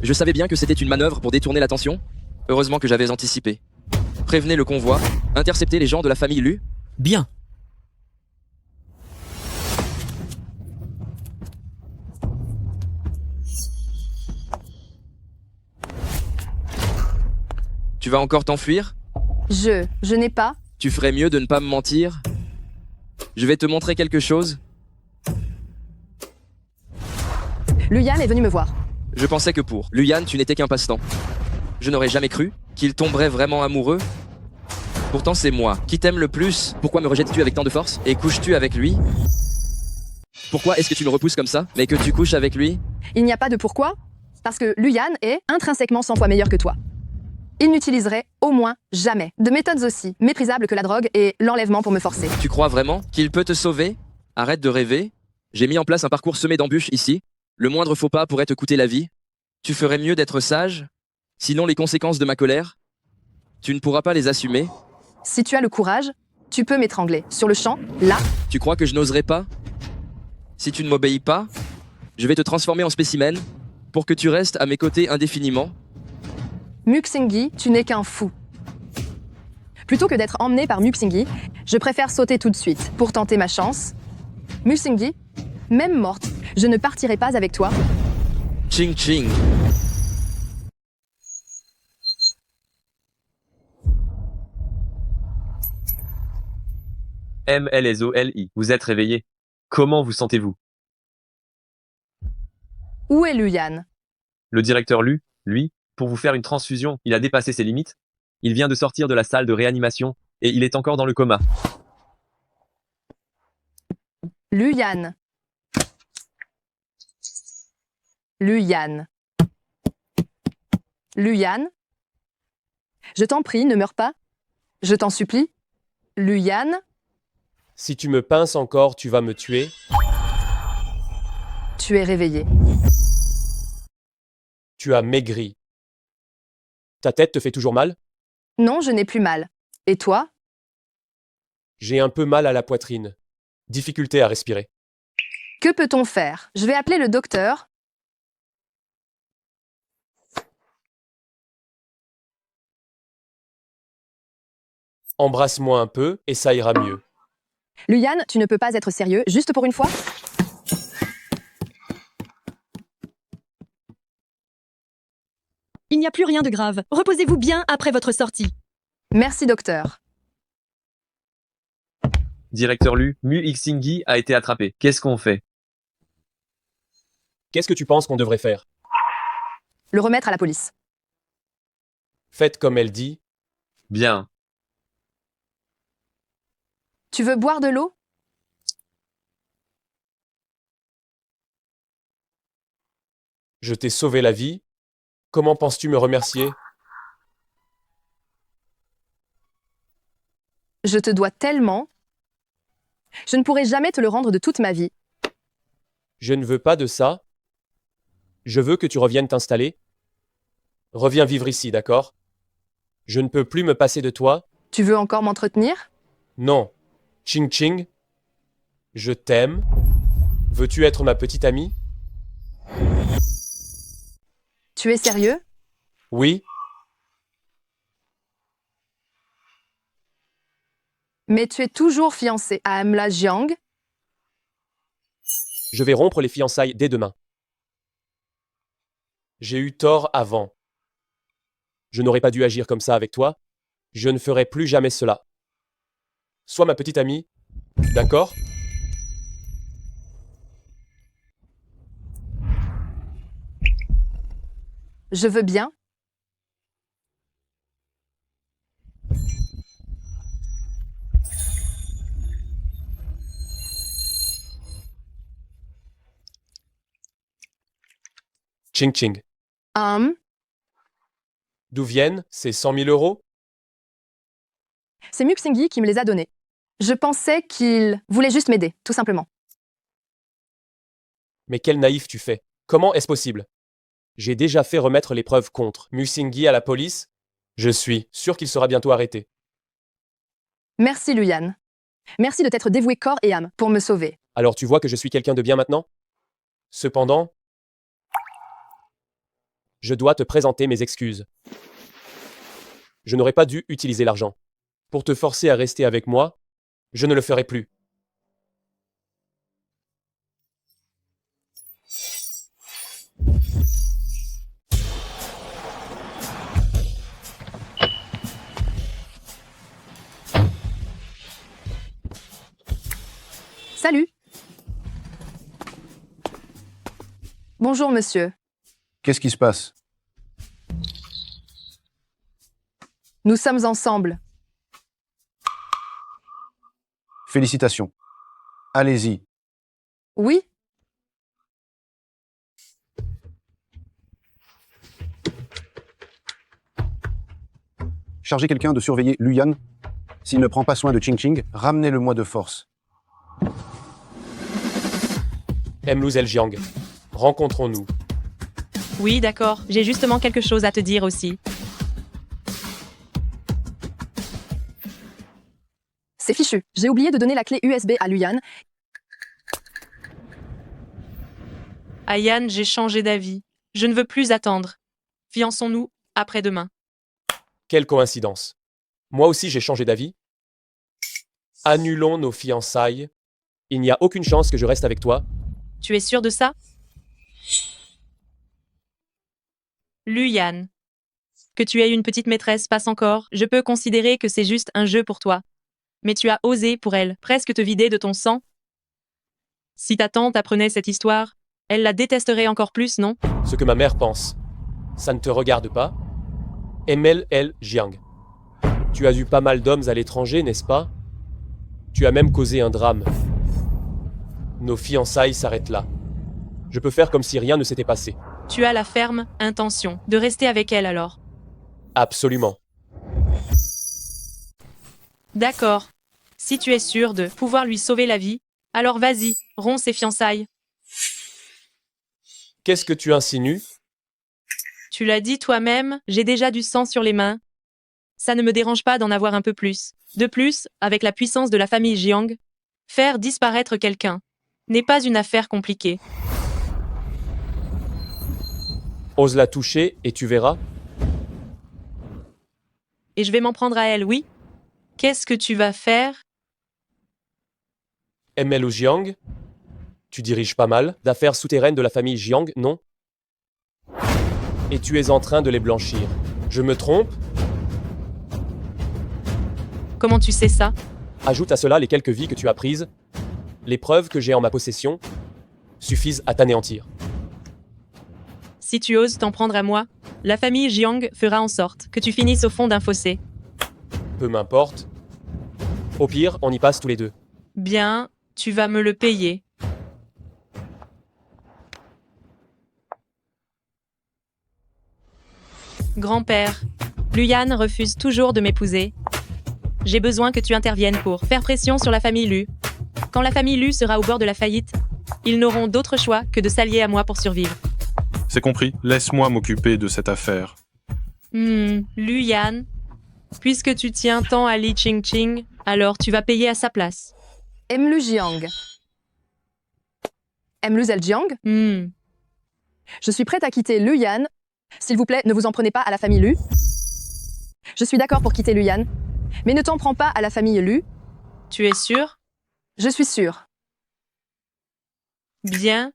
Je savais bien que c'était une manœuvre pour détourner l'attention. Heureusement que j'avais anticipé. Prévenez le convoi, interceptez les gens de la famille Lu. Bien. Tu vas encore t'enfuir? Je n'ai pas. Tu ferais mieux de ne pas me mentir. Je vais te montrer quelque chose. Luyan est venu me voir. Je pensais que pour Luyan, tu n'étais qu'un passe-temps. Je n'aurais jamais cru qu'il tomberait vraiment amoureux. Pourtant, c'est moi qui t'aime le plus. Pourquoi me rejettes-tu avec tant de force? Et couches-tu avec lui? Pourquoi est-ce que tu me repousses comme ça, mais que tu couches avec lui? Il n'y a pas de pourquoi. Parce que Luyan est intrinsèquement 100 fois meilleur que toi. Il n'utiliserait au moins jamais de méthodes aussi méprisables que la drogue et l'enlèvement pour me forcer. Tu crois vraiment qu'il peut te sauver? Arrête de rêver. J'ai mis en place un parcours semé d'embûches ici. Le moindre faux pas pourrait te coûter la vie. Tu ferais mieux d'être sage. Sinon, les conséquences de ma colère, tu ne pourras pas les assumer. Si tu as le courage, tu peux m'étrangler. Sur le champ, là. Tu crois que je n'oserais pas? Si tu ne m'obéis pas, je vais te transformer en spécimen pour que tu restes à mes côtés indéfiniment. Mu Xingyi, tu n'es qu'un fou. Plutôt que d'être emmené par Mu Xingyi, je préfère sauter tout de suite pour tenter ma chance. Mu Xingyi, même morte, je ne partirai pas avec toi. Ching Ching. MLSOLI, vous êtes réveillé. Comment vous sentez-vous? Où est Luyan? Le directeur Lu, lui, pour vous faire une transfusion, il a dépassé ses limites. Il vient de sortir de la salle de réanimation et il est encore dans le coma. Luyan. Luyan. Luyan. Je t'en prie, ne meurs pas. Je t'en supplie. Luyan. Si tu me pinces encore, tu vas me tuer. Tu es réveillé. Tu as maigri. Ta tête te fait toujours mal? Non, je n'ai plus mal. Et toi? J'ai un peu mal à la poitrine. Difficulté à respirer. Que peut-on faire? Je vais appeler le docteur. Embrasse-moi un peu et ça ira mieux. Luyan, tu ne peux pas être sérieux, juste pour une fois? Il n'y a plus rien de grave. Reposez-vous bien après votre sortie. Merci, docteur. Directeur Lu, Mu Xingyi a été attrapé. Qu'est-ce qu'on fait? Qu'est-ce que tu penses qu'on devrait faire? Le remettre à la police. Faites comme elle dit. Bien. Tu veux boire de l'eau? Je t'ai sauvé la vie. Comment penses-tu me remercier? Je te dois tellement. Je ne pourrai jamais te le rendre de toute ma vie. Je ne veux pas de ça. Je veux que tu reviennes t'installer. Reviens vivre ici, d'accord? Je ne peux plus me passer de toi. Tu veux encore m'entretenir? Non. Ching Ching. Je t'aime. Veux-tu être ma petite amie? Tu es sérieux? Oui. Mais tu es toujours fiancé à Amla Jiang? Je vais rompre les fiançailles dès demain. J'ai eu tort avant. Je n'aurais pas dû agir comme ça avec toi. Je ne ferai plus jamais cela. Sois ma petite amie. D'accord? Je veux bien. Ching Ching. D'où viennent ces 100 000 euros? C'est Mu Xingyi qui me les a donnés. Je pensais qu'il voulait juste m'aider, tout simplement. Mais quel naïf tu fais. Comment est-ce possible? J'ai déjà fait remettre les preuves contre Mu Xingyi à la police. Je suis sûr qu'il sera bientôt arrêté. Merci, Luyan. Merci de t'être dévoué corps et âme pour me sauver. Alors tu vois que je suis quelqu'un de bien maintenant? Cependant, je dois te présenter mes excuses. Je n'aurais pas dû utiliser l'argent. Pour te forcer à rester avec moi, je ne le ferai plus. Salut. Bonjour, monsieur. Qu'est-ce qui se passe? Nous sommes ensemble. Félicitations. Allez-y. Oui? Chargez quelqu'un de surveiller Luyan. S'il ne prend pas soin de Ching Ching, ramenez-le-moi de force. Mlu Zhejiang, rencontrons-nous. Oui, d'accord. J'ai justement quelque chose à te dire aussi. C'est fichu. J'ai oublié de donner la clé USB à Luyan. Ayan, j'ai changé d'avis. Je ne veux plus attendre. Fiançons-nous après-demain. Quelle coïncidence. Moi aussi j'ai changé d'avis. Annulons nos fiançailles. Il n'y a aucune chance que je reste avec toi. Tu es sûr de ça? Luyan. Que tu aies une petite maîtresse passe encore. Je peux considérer que c'est juste un jeu pour toi. Mais tu as osé pour elle, presque te vider de ton sang. Si ta tante apprenait cette histoire, elle la détesterait encore plus, non? Ce que ma mère pense. Ça ne te regarde pas? ML Jiang. Tu as eu pas mal d'hommes à l'étranger, n'est-ce pas? Tu as même causé un drame. Nos fiançailles s'arrêtent là. Je peux faire comme si rien ne s'était passé. Tu as la ferme intention de rester avec elle alors? Absolument. D'accord. Si tu es sûr de pouvoir lui sauver la vie, alors vas-y, romps ses fiançailles. Qu'est-ce que tu insinues? Tu l'as dit toi-même, j'ai déjà du sang sur les mains. Ça ne me dérange pas d'en avoir un peu plus. De plus, avec la puissance de la famille Jiang, faire disparaître quelqu'un n'est pas une affaire compliquée. Ose la toucher et tu verras. Et je vais m'en prendre à elle, oui? Qu'est-ce que tu vas faire? ML ou Jiang? Tu diriges pas mal d'affaires souterraines de la famille Jiang, non? Et tu es en train de les blanchir. Je me trompe? Comment tu sais ça? Ajoute à cela les quelques vies que tu as prises. Les preuves que j'ai en ma possession suffisent à t'anéantir. Si tu oses t'en prendre à moi, la famille Jiang fera en sorte que tu finisses au fond d'un fossé. Peu m'importe. Au pire, on y passe tous les deux. Bien, tu vas me le payer. Grand-père, Luyan refuse toujours de m'épouser. J'ai besoin que tu interviennes pour faire pression sur la famille Lu. Quand la famille Lu sera au bord de la faillite, ils n'auront d'autre choix que de s'allier à moi pour survivre. C'est compris. Laisse-moi m'occuper de cette affaire. Luyan, puisque tu tiens tant à Li Qingqing, alors tu vas payer à sa place. Emlu Jiang. Emlu Zhejiang. Je suis prête à quitter Luyan. S'il vous plaît, ne vous en prenez pas à la famille Lu. Je suis d'accord pour quitter Luyan, mais ne t'en prends pas à la famille Lu. Tu es sûr? Je suis sûre. Bien.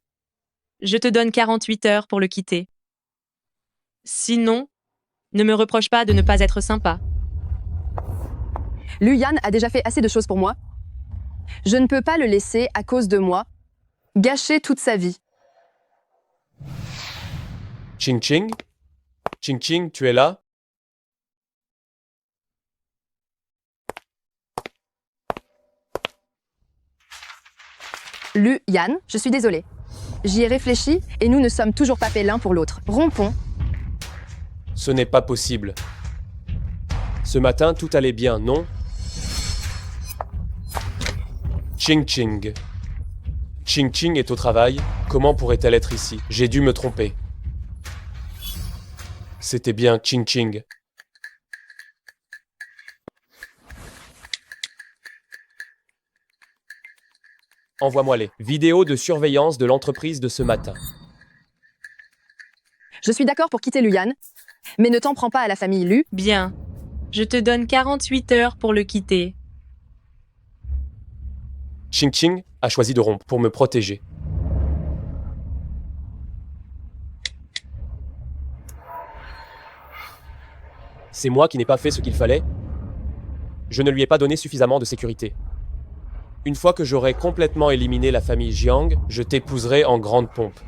Je te donne 48 heures pour le quitter. Sinon, ne me reproche pas de ne pas être sympa. Luyan a déjà fait assez de choses pour moi. Je ne peux pas le laisser, à cause de moi, gâcher toute sa vie. Qingqing? Qingqing, tu es là? Luyan, je suis désolée. J'y ai réfléchi et nous ne sommes toujours pas faits l'un pour l'autre. Rompons. Ce n'est pas possible. Ce matin, tout allait bien, non? Qingqing. Qingqing est au travail. Comment pourrait-elle être ici? J'ai dû me tromper. C'était bien Qingqing. Envoie-moi les vidéos de surveillance de l'entreprise de ce matin. Je suis d'accord pour quitter Luyan, mais ne t'en prends pas à la famille Lu. Bien. Je te donne 48 heures pour le quitter. Qingqing a choisi de rompre pour me protéger. C'est moi qui n'ai pas fait ce qu'il fallait. Je ne lui ai pas donné suffisamment de sécurité. Une fois que j'aurai complètement éliminé la famille Jiang, je t'épouserai en grande pompe.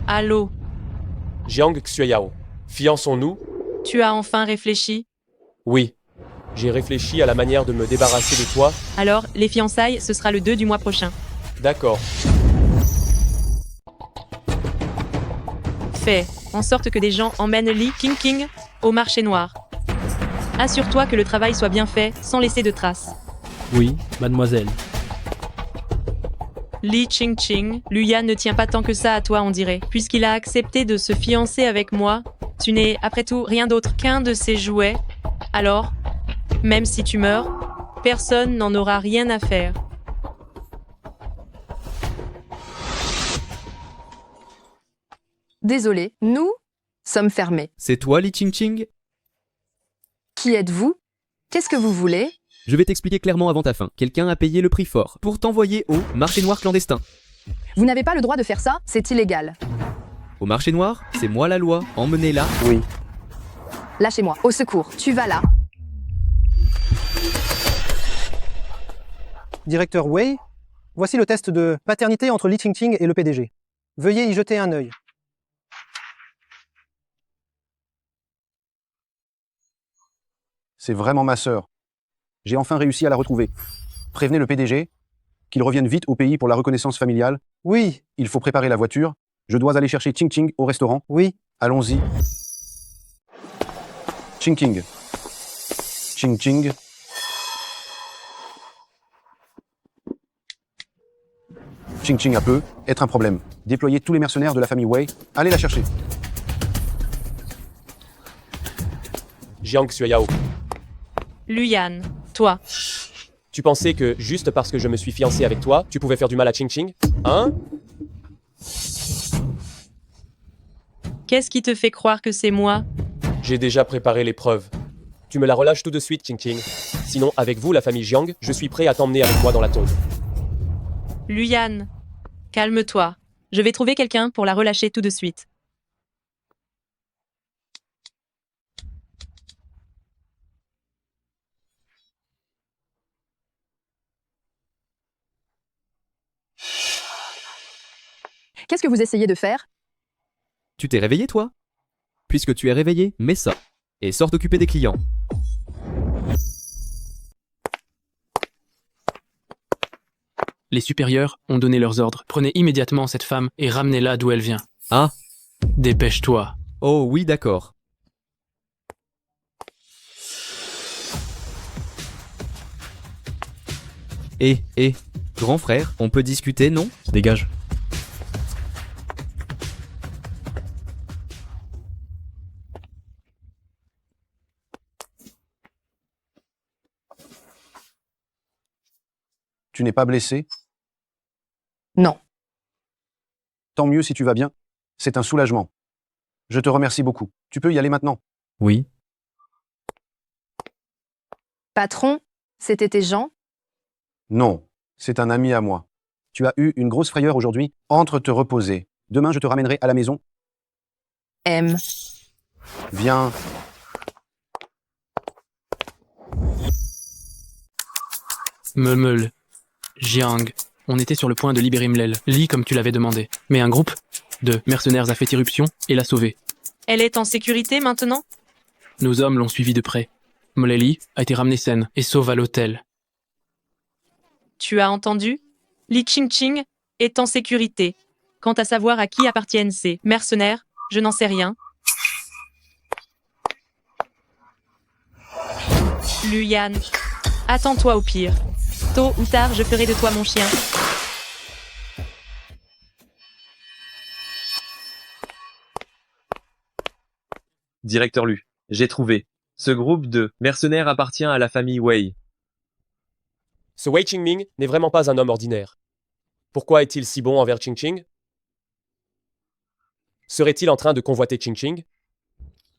Allô? Jiang Xuyao, fiançons-nous? Tu as enfin réfléchi? Oui. J'ai réfléchi à la manière de me débarrasser de toi. Alors, les fiançailles, ce sera le 2 du mois prochain. D'accord. Fais en sorte que des gens emmènent Li Qingqing au marché noir. Assure-toi que le travail soit bien fait, sans laisser de traces. Oui, mademoiselle. Li Qingqing, Luyan ne tient pas tant que ça à toi, on dirait. Puisqu'il a accepté de se fiancer avec moi, tu n'es, après tout, rien d'autre qu'un de ses jouets. Alors, même si tu meurs, personne n'en aura rien à faire. Désolé, nous sommes fermés. C'est toi, Li Qingqing? Qui êtes-vous? Qu'est-ce que vous voulez? Je vais t'expliquer clairement avant ta fin. Quelqu'un a payé le prix fort pour t'envoyer au marché noir clandestin. Vous n'avez pas le droit de faire ça, c'est illégal. Au marché noir, c'est moi la loi. Emmenez-la. Oui. Lâchez-moi, au secours, tu vas là. Directeur Wei, voici le test de paternité entre Li Qingqing et le PDG. Veuillez y jeter un œil. C'est vraiment ma sœur. J'ai enfin réussi à la retrouver. Prévenez le PDG qu'il revienne vite au pays pour la reconnaissance familiale. Oui. Il faut préparer la voiture. Je dois aller chercher Qingqing au restaurant. Oui. Allons-y. Ching Ching. Ching Ching. Ching Ching peut être un problème. Déployez tous les mercenaires de la famille Wei. Allez la chercher. Jiang Xueyao. Luyan, toi. Tu pensais que, juste parce que je me suis fiancé avec toi, tu pouvais faire du mal à Ching Ching? Hein? Qu'est-ce qui te fait croire que c'est moi? J'ai déjà préparé l'épreuve. Tu me la relâches tout de suite, Ching Ching. Sinon, avec vous, la famille Jiang, je suis prêt à t'emmener avec moi dans la tombe. Luyan, calme-toi. Je vais trouver quelqu'un pour la relâcher tout de suite. Qu'est-ce que vous essayez de faire? Tu t'es réveillé, toi? Puisque tu es réveillé, mets ça. Et sors t'occuper des clients. Les supérieurs ont donné leurs ordres. Prenez immédiatement cette femme et ramenez-la d'où elle vient. Ah. Dépêche-toi. Oh oui, d'accord. Grand frère, on peut discuter, non? Dégage. Tu n'es pas blessé? Non. Tant mieux si tu vas bien. C'est un soulagement. Je te remercie beaucoup. Tu peux y aller maintenant. Oui. Patron, c'était tes gens? Non, c'est un ami à moi. Tu as eu une grosse frayeur aujourd'hui. Entre te reposer. Demain, je te ramènerai à la maison. M. Viens. Meumel. Jiang. On était sur le point de libérer Mlel, Li comme tu l'avais demandé. Mais un groupe de mercenaires a fait irruption et l'a sauvée. Elle est en sécurité maintenant? Nos hommes l'ont suivie de près. Mleli a été ramenée saine et sauve à l'hôtel. Tu as entendu? Li Ching est en sécurité. Quant à savoir à qui appartiennent ces mercenaires, je n'en sais rien. Luyan, attends-toi au pire. Tôt ou tard, je ferai de toi mon chien. Directeur Lu, j'ai trouvé. Ce groupe de mercenaires appartient à la famille Wei. Ce Wei Qingming n'est vraiment pas un homme ordinaire. Pourquoi est-il si bon envers Ching Ching? Serait-il en train de convoiter Ching Ching?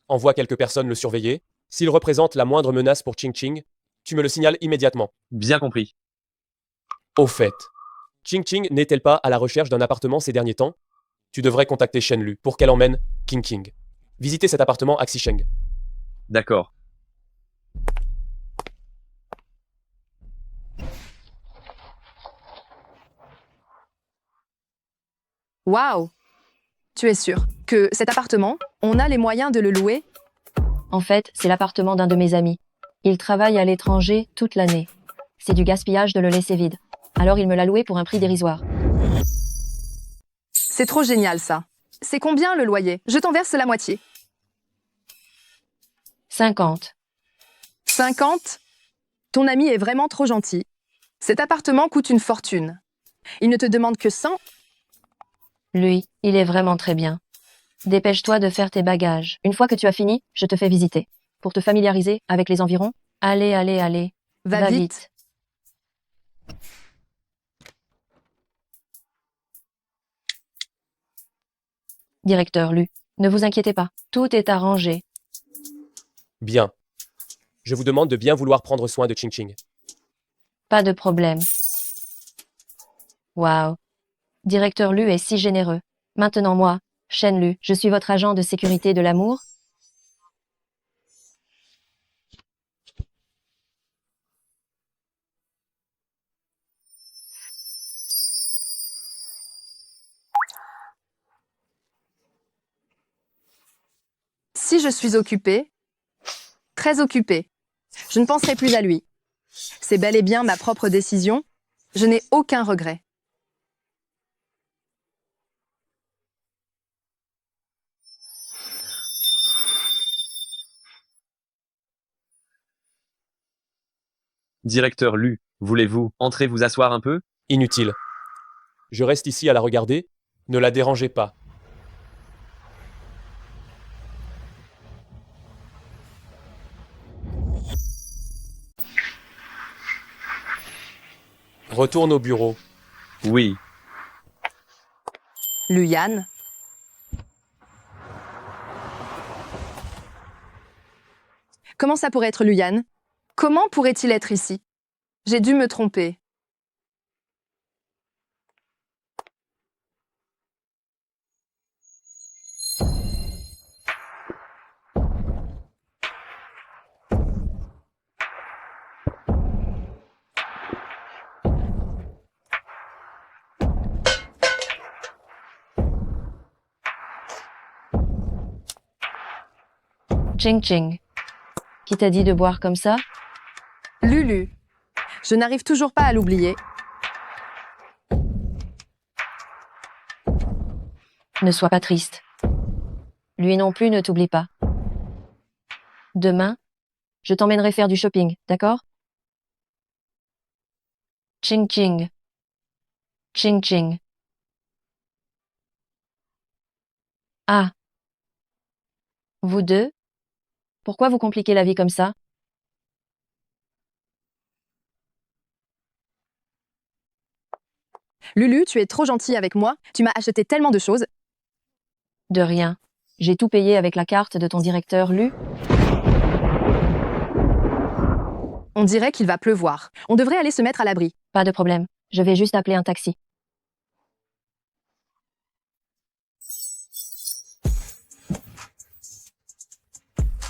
Envoie quelques personnes le surveiller. S'il représente la moindre menace pour Ching Ching, tu me le signales immédiatement. Bien compris. Au fait, Ching Ching n'est-elle pas à la recherche d'un appartement ces derniers temps? Tu devrais contacter Shen Lu pour qu'elle emmène King King. Visiter cet appartement à Xisheng. D'accord. Waouh! Tu es sûr que cet appartement, on a les moyens de le louer? En fait, c'est l'appartement d'un de mes amis. Il travaille à l'étranger toute l'année. C'est du gaspillage de le laisser vide. Alors il me l'a loué pour un prix dérisoire. C'est trop génial ça. C'est combien le loyer? Je t'en verse la moitié. 50. 50? Ton ami est vraiment trop gentil. Cet appartement coûte une fortune. Il ne te demande que 100? Lui, il est vraiment très bien. Dépêche-toi de faire tes bagages. Une fois que tu as fini, je te fais visiter. Pour te familiariser avec les environs, allez. Va vite. Directeur Lu, ne vous inquiétez pas, tout est arrangé. Bien. Je vous demande de bien vouloir prendre soin de Ching Ching. Pas de problème. Waouh. Directeur Lu est si généreux. Maintenant moi, Shen Lu, je suis votre agent de sécurité de l'amour. Si je suis occupée, très occupée, je ne penserai plus à lui. C'est bel et bien ma propre décision. Je n'ai aucun regret. Directeur Lu, voulez-vous entrer vous asseoir un peu? Inutile. Je reste ici à la regarder. Ne la dérangez pas. Retourne au bureau. Oui. Luyan. Comment ça pourrait être Luyan? Comment pourrait-il être ici? J'ai dû me tromper. Ching Ching. Qui t'a dit de boire comme ça? Lulu. Je n'arrive toujours pas à l'oublier. Ne sois pas triste. Lui non plus ne t'oublie pas. Demain, je t'emmènerai faire du shopping, d'accord? Ching Ching. Ching Ching. Ah. Vous deux? Pourquoi vous compliquez la vie comme ça? Lulu, tu es trop gentille avec moi. Tu m'as acheté tellement de choses. De rien. J'ai tout payé avec la carte de ton directeur Lu. On dirait qu'il va pleuvoir. On devrait aller se mettre à l'abri. Pas de problème. Je vais juste appeler un taxi.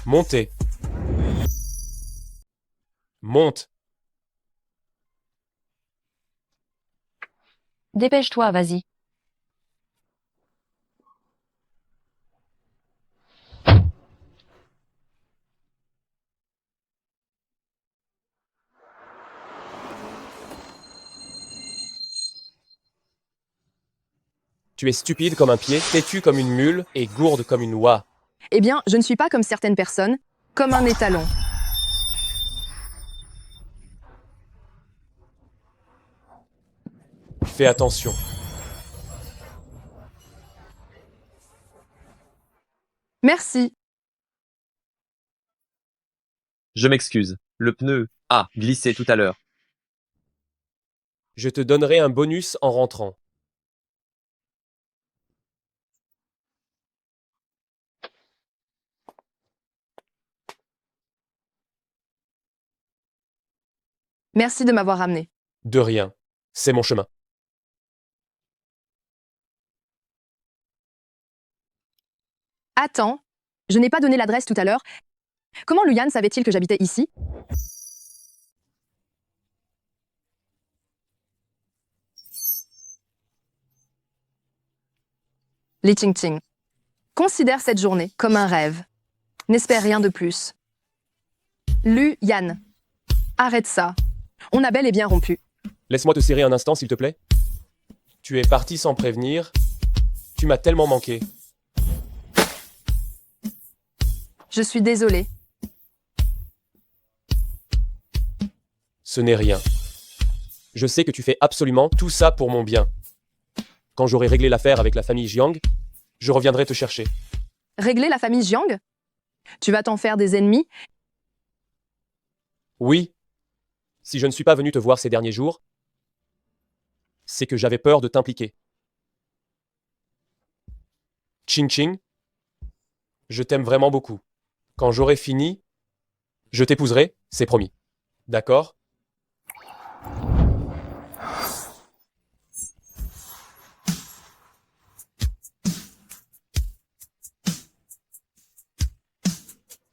Montez. Monte. Dépêche-toi, vas-y. Tu es stupide comme un pied, têtu comme une mule et gourde comme une oie. Eh bien, je ne suis pas comme certaines personnes, comme un étalon. Fais attention. Merci. Je m'excuse. Le pneu a glissé tout à l'heure. Je te donnerai un bonus en rentrant. Merci de m'avoir ramené. De rien. C'est mon chemin. Attends, je n'ai pas donné l'adresse tout à l'heure. Comment Luyan savait-il que j'habitais ici? Li Ching Ching. Considère cette journée comme un rêve. N'espère rien de plus. Luyan. Arrête ça. On a bel et bien rompu. Laisse-moi te serrer un instant, s'il te plaît. Tu es parti sans prévenir. Tu m'as tellement manqué. Je suis désolée. Ce n'est rien. Je sais que tu fais absolument tout ça pour mon bien. Quand j'aurai réglé l'affaire avec la famille Jiang, je reviendrai te chercher. Régler la famille Jiang? Tu vas t'en faire des ennemis? Oui. Si je ne suis pas venu te voir ces derniers jours, c'est que j'avais peur de t'impliquer. Ching Ching, je t'aime vraiment beaucoup. Quand j'aurai fini, je t'épouserai, c'est promis. D'accord?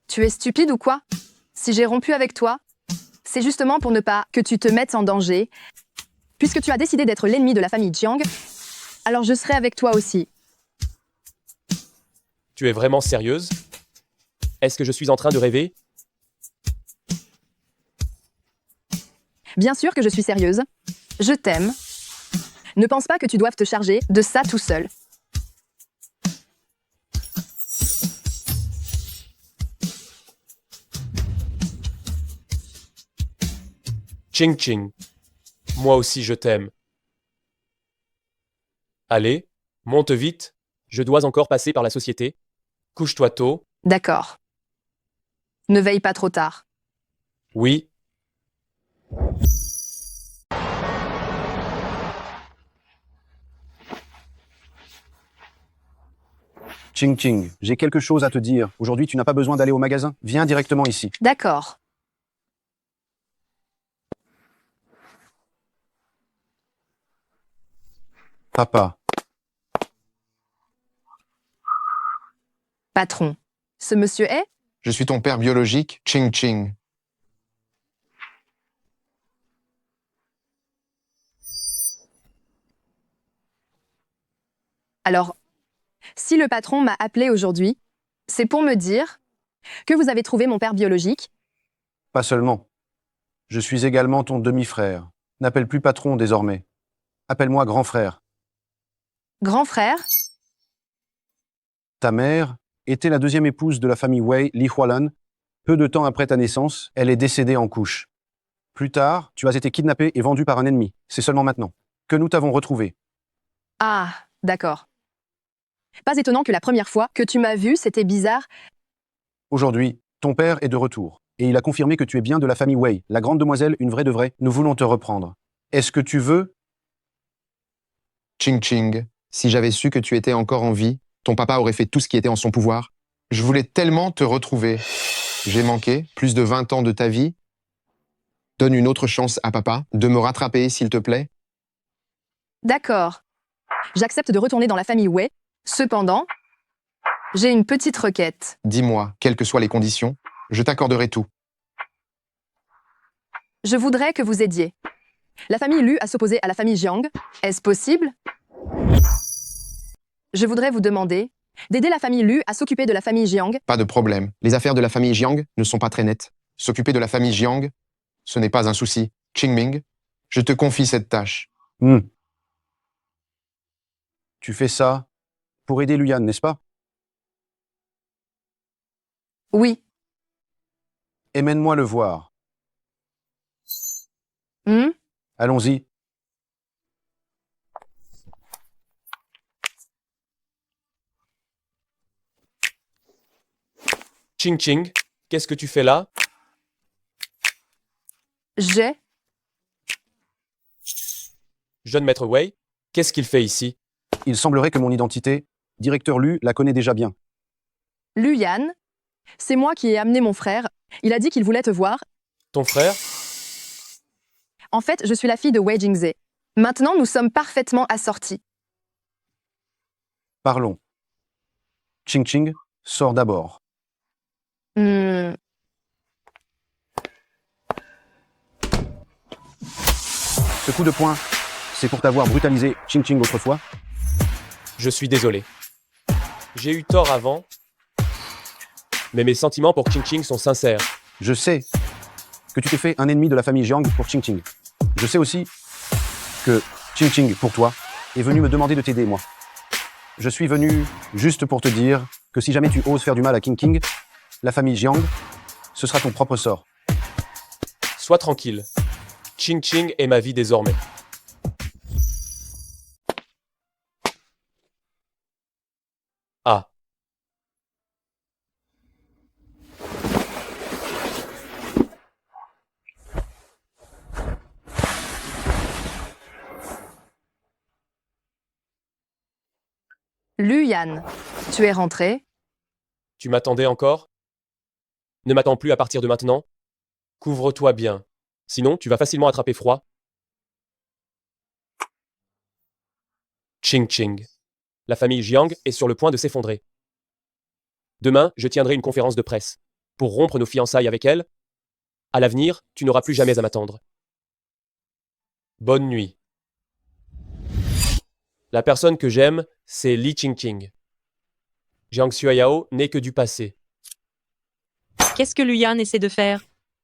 Tu es stupide ou quoi? Si j'ai rompu avec toi, c'est justement pour ne pas que tu te mettes en danger. Puisque tu as décidé d'être l'ennemi de la famille Jiang, alors je serai avec toi aussi. Tu es vraiment sérieuse? Est-ce que je suis en train de rêver? Bien sûr que je suis sérieuse. Je t'aime. Ne pense pas que tu doives te charger de ça tout seul. Ching Ching. Moi aussi je t'aime. Allez, monte vite. Je dois encore passer par la société. Couche-toi tôt. D'accord. Ne veille pas trop tard. Oui. Ching Ching, j'ai quelque chose à te dire. Aujourd'hui, tu n'as pas besoin d'aller au magasin. Viens directement ici. D'accord. Papa, Patron. Ce monsieur est? Je suis ton père biologique, Ching Ching. Alors, si le patron m'a appelé aujourd'hui, c'est pour me dire que vous avez trouvé mon père biologique. pas seulement. Je suis également ton demi-frère. N'appelle plus patron désormais. Appelle-moi grand frère. Grand frère? Ta mère était la deuxième épouse de la famille Wei, Li Hualan. Peu de temps après ta naissance, elle est décédée en couche. Plus tard, tu as été kidnappé et vendu par un ennemi. C'est seulement maintenant que nous t'avons retrouvé. Ah, d'accord. Pas étonnant que la première fois que tu m'as vu, c'était bizarre. Aujourd'hui, ton père est de retour. Et il a confirmé que tu es bien de la famille Wei, la grande demoiselle, une vraie de vraie. Nous voulons te reprendre. Est-ce que tu veux? Ching Ching, si j'avais su que tu étais encore en vie, ton papa aurait fait tout ce qui était en son pouvoir. Je voulais tellement te retrouver. J'ai manqué plus de 20 ans de ta vie. Donne une autre chance à papa de me rattraper, s'il te plaît. D'accord. J'accepte de retourner dans la famille Wei. Cependant, j'ai une petite requête. Dis-moi, quelles que soient les conditions, je t'accorderai tout. Je voudrais que vous aidiez la famille Lu à s'opposer à la famille Jiang. Est-ce possible? Je voudrais vous demander d'aider la famille Lu à s'occuper de la famille Jiang. Pas de problème. Les affaires de la famille Jiang ne sont pas très nettes. S'occuper de la famille Jiang, ce n'est pas un souci. Qingming, je te confie cette tâche. Tu fais ça pour aider Luyan, n'est-ce pas? Oui. Et mène-moi le voir. Allons-y. Ching Ching, qu'est-ce que tu fais là? Jeune maître Wei, qu'est-ce qu'il fait ici? Il semblerait que mon identité, directeur Lu, la connaît déjà bien. Luyan, c'est moi qui ai amené mon frère. Il a dit qu'il voulait te voir. Ton frère? En fait, je suis la fille de Wei Jingze. Maintenant, nous sommes parfaitement assortis. Parlons. Ching Ching, sors d'abord. Ce coup de poing, c'est pour t'avoir brutalisé Ching Ching autrefois? Je suis désolé. J'ai eu tort avant, mais mes sentiments pour Ching Ching sont sincères. Je sais que tu t'es fait un ennemi de la famille Jiang pour Ching Ching. Je sais aussi que Ching Ching, pour toi, est venu me demander de t'aider, moi. Je suis venu juste pour te dire que si jamais tu oses faire du mal à King King, la famille Jiang, ce sera ton propre sort. Sois tranquille. Ching Ching est ma vie désormais. Ah. Luyan, tu es rentré? Tu m'attendais encore? Ne m'attends plus à partir de maintenant. Couvre-toi bien. Sinon, tu vas facilement attraper froid. Ching Ching. La famille Jiang est sur le point de s'effondrer. Demain, je tiendrai une conférence de presse pour rompre nos fiançailles avec elle. À l'avenir, tu n'auras plus jamais à m'attendre. Bonne nuit. La personne que j'aime, c'est Li Qingqing. Jiang Xueyao n'est que du passé. Qu'est-ce que Luyan essaie de faire?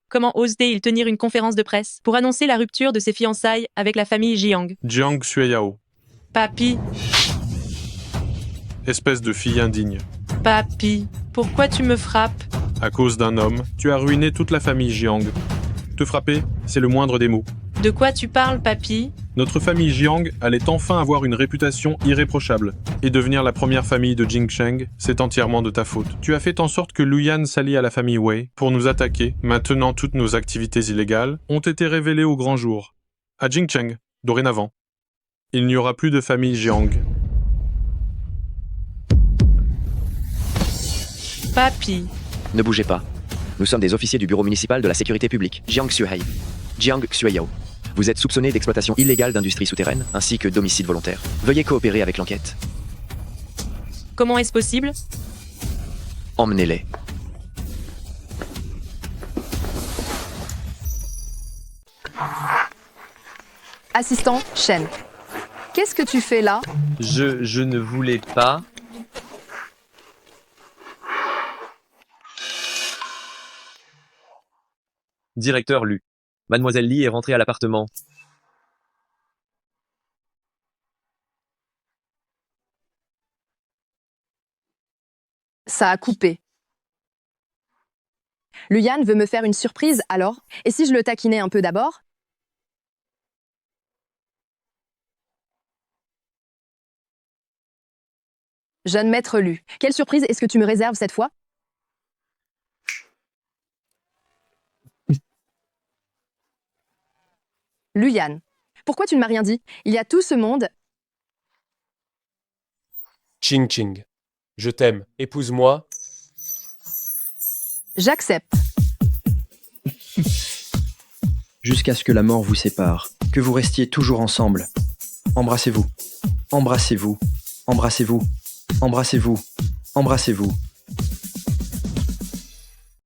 Comment ose-t-il tenir une conférence de presse pour annoncer la rupture de ses fiançailles avec la famille Jiang? Jiang Xueyao. Papi, Espèce de fille indigne. papi, pourquoi tu me frappes? À cause d'un homme, tu as ruiné toute la famille Jiang. Te frapper, c'est le moindre des mots. De quoi tu parles, papy? Notre famille Jiang allait enfin avoir une réputation irréprochable. Et devenir la première famille de Jingcheng, c'est entièrement de ta faute. Tu as fait en sorte que Luyan s'allie à la famille Wei pour nous attaquer. Maintenant, toutes nos activités illégales ont été révélées au grand jour. À Jingcheng, dorénavant, il n'y aura plus de famille Jiang. Papy. Ne bougez pas. Nous sommes des officiers du bureau municipal de la sécurité publique, Jiang Xuehai. Jiang Xueyao. Vous êtes soupçonné d'exploitation illégale d'industries souterraines, ainsi que d'homicide volontaire. Veuillez coopérer avec l'enquête. Comment est-ce possible? Emmenez-les. Assistant, Shen. Qu'est-ce que tu fais là? Je ne voulais pas. Directeur Lu. Mademoiselle Li est rentrée à l'appartement. Ça a coupé. Luyan veut me faire une surprise, alors? Et si je le taquinais un peu d'abord? Jeune maître Lu, quelle surprise est-ce que tu me réserves cette fois? Luyan, pourquoi tu ne m'as rien dit? Il y a tout ce monde. Ching Ching. Je t'aime. Épouse-moi. J'accepte. Jusqu'à ce que la mort vous sépare, que vous restiez toujours ensemble. Embrassez-vous. Embrassez-vous. Embrassez-vous. Embrassez-vous. Embrassez-vous.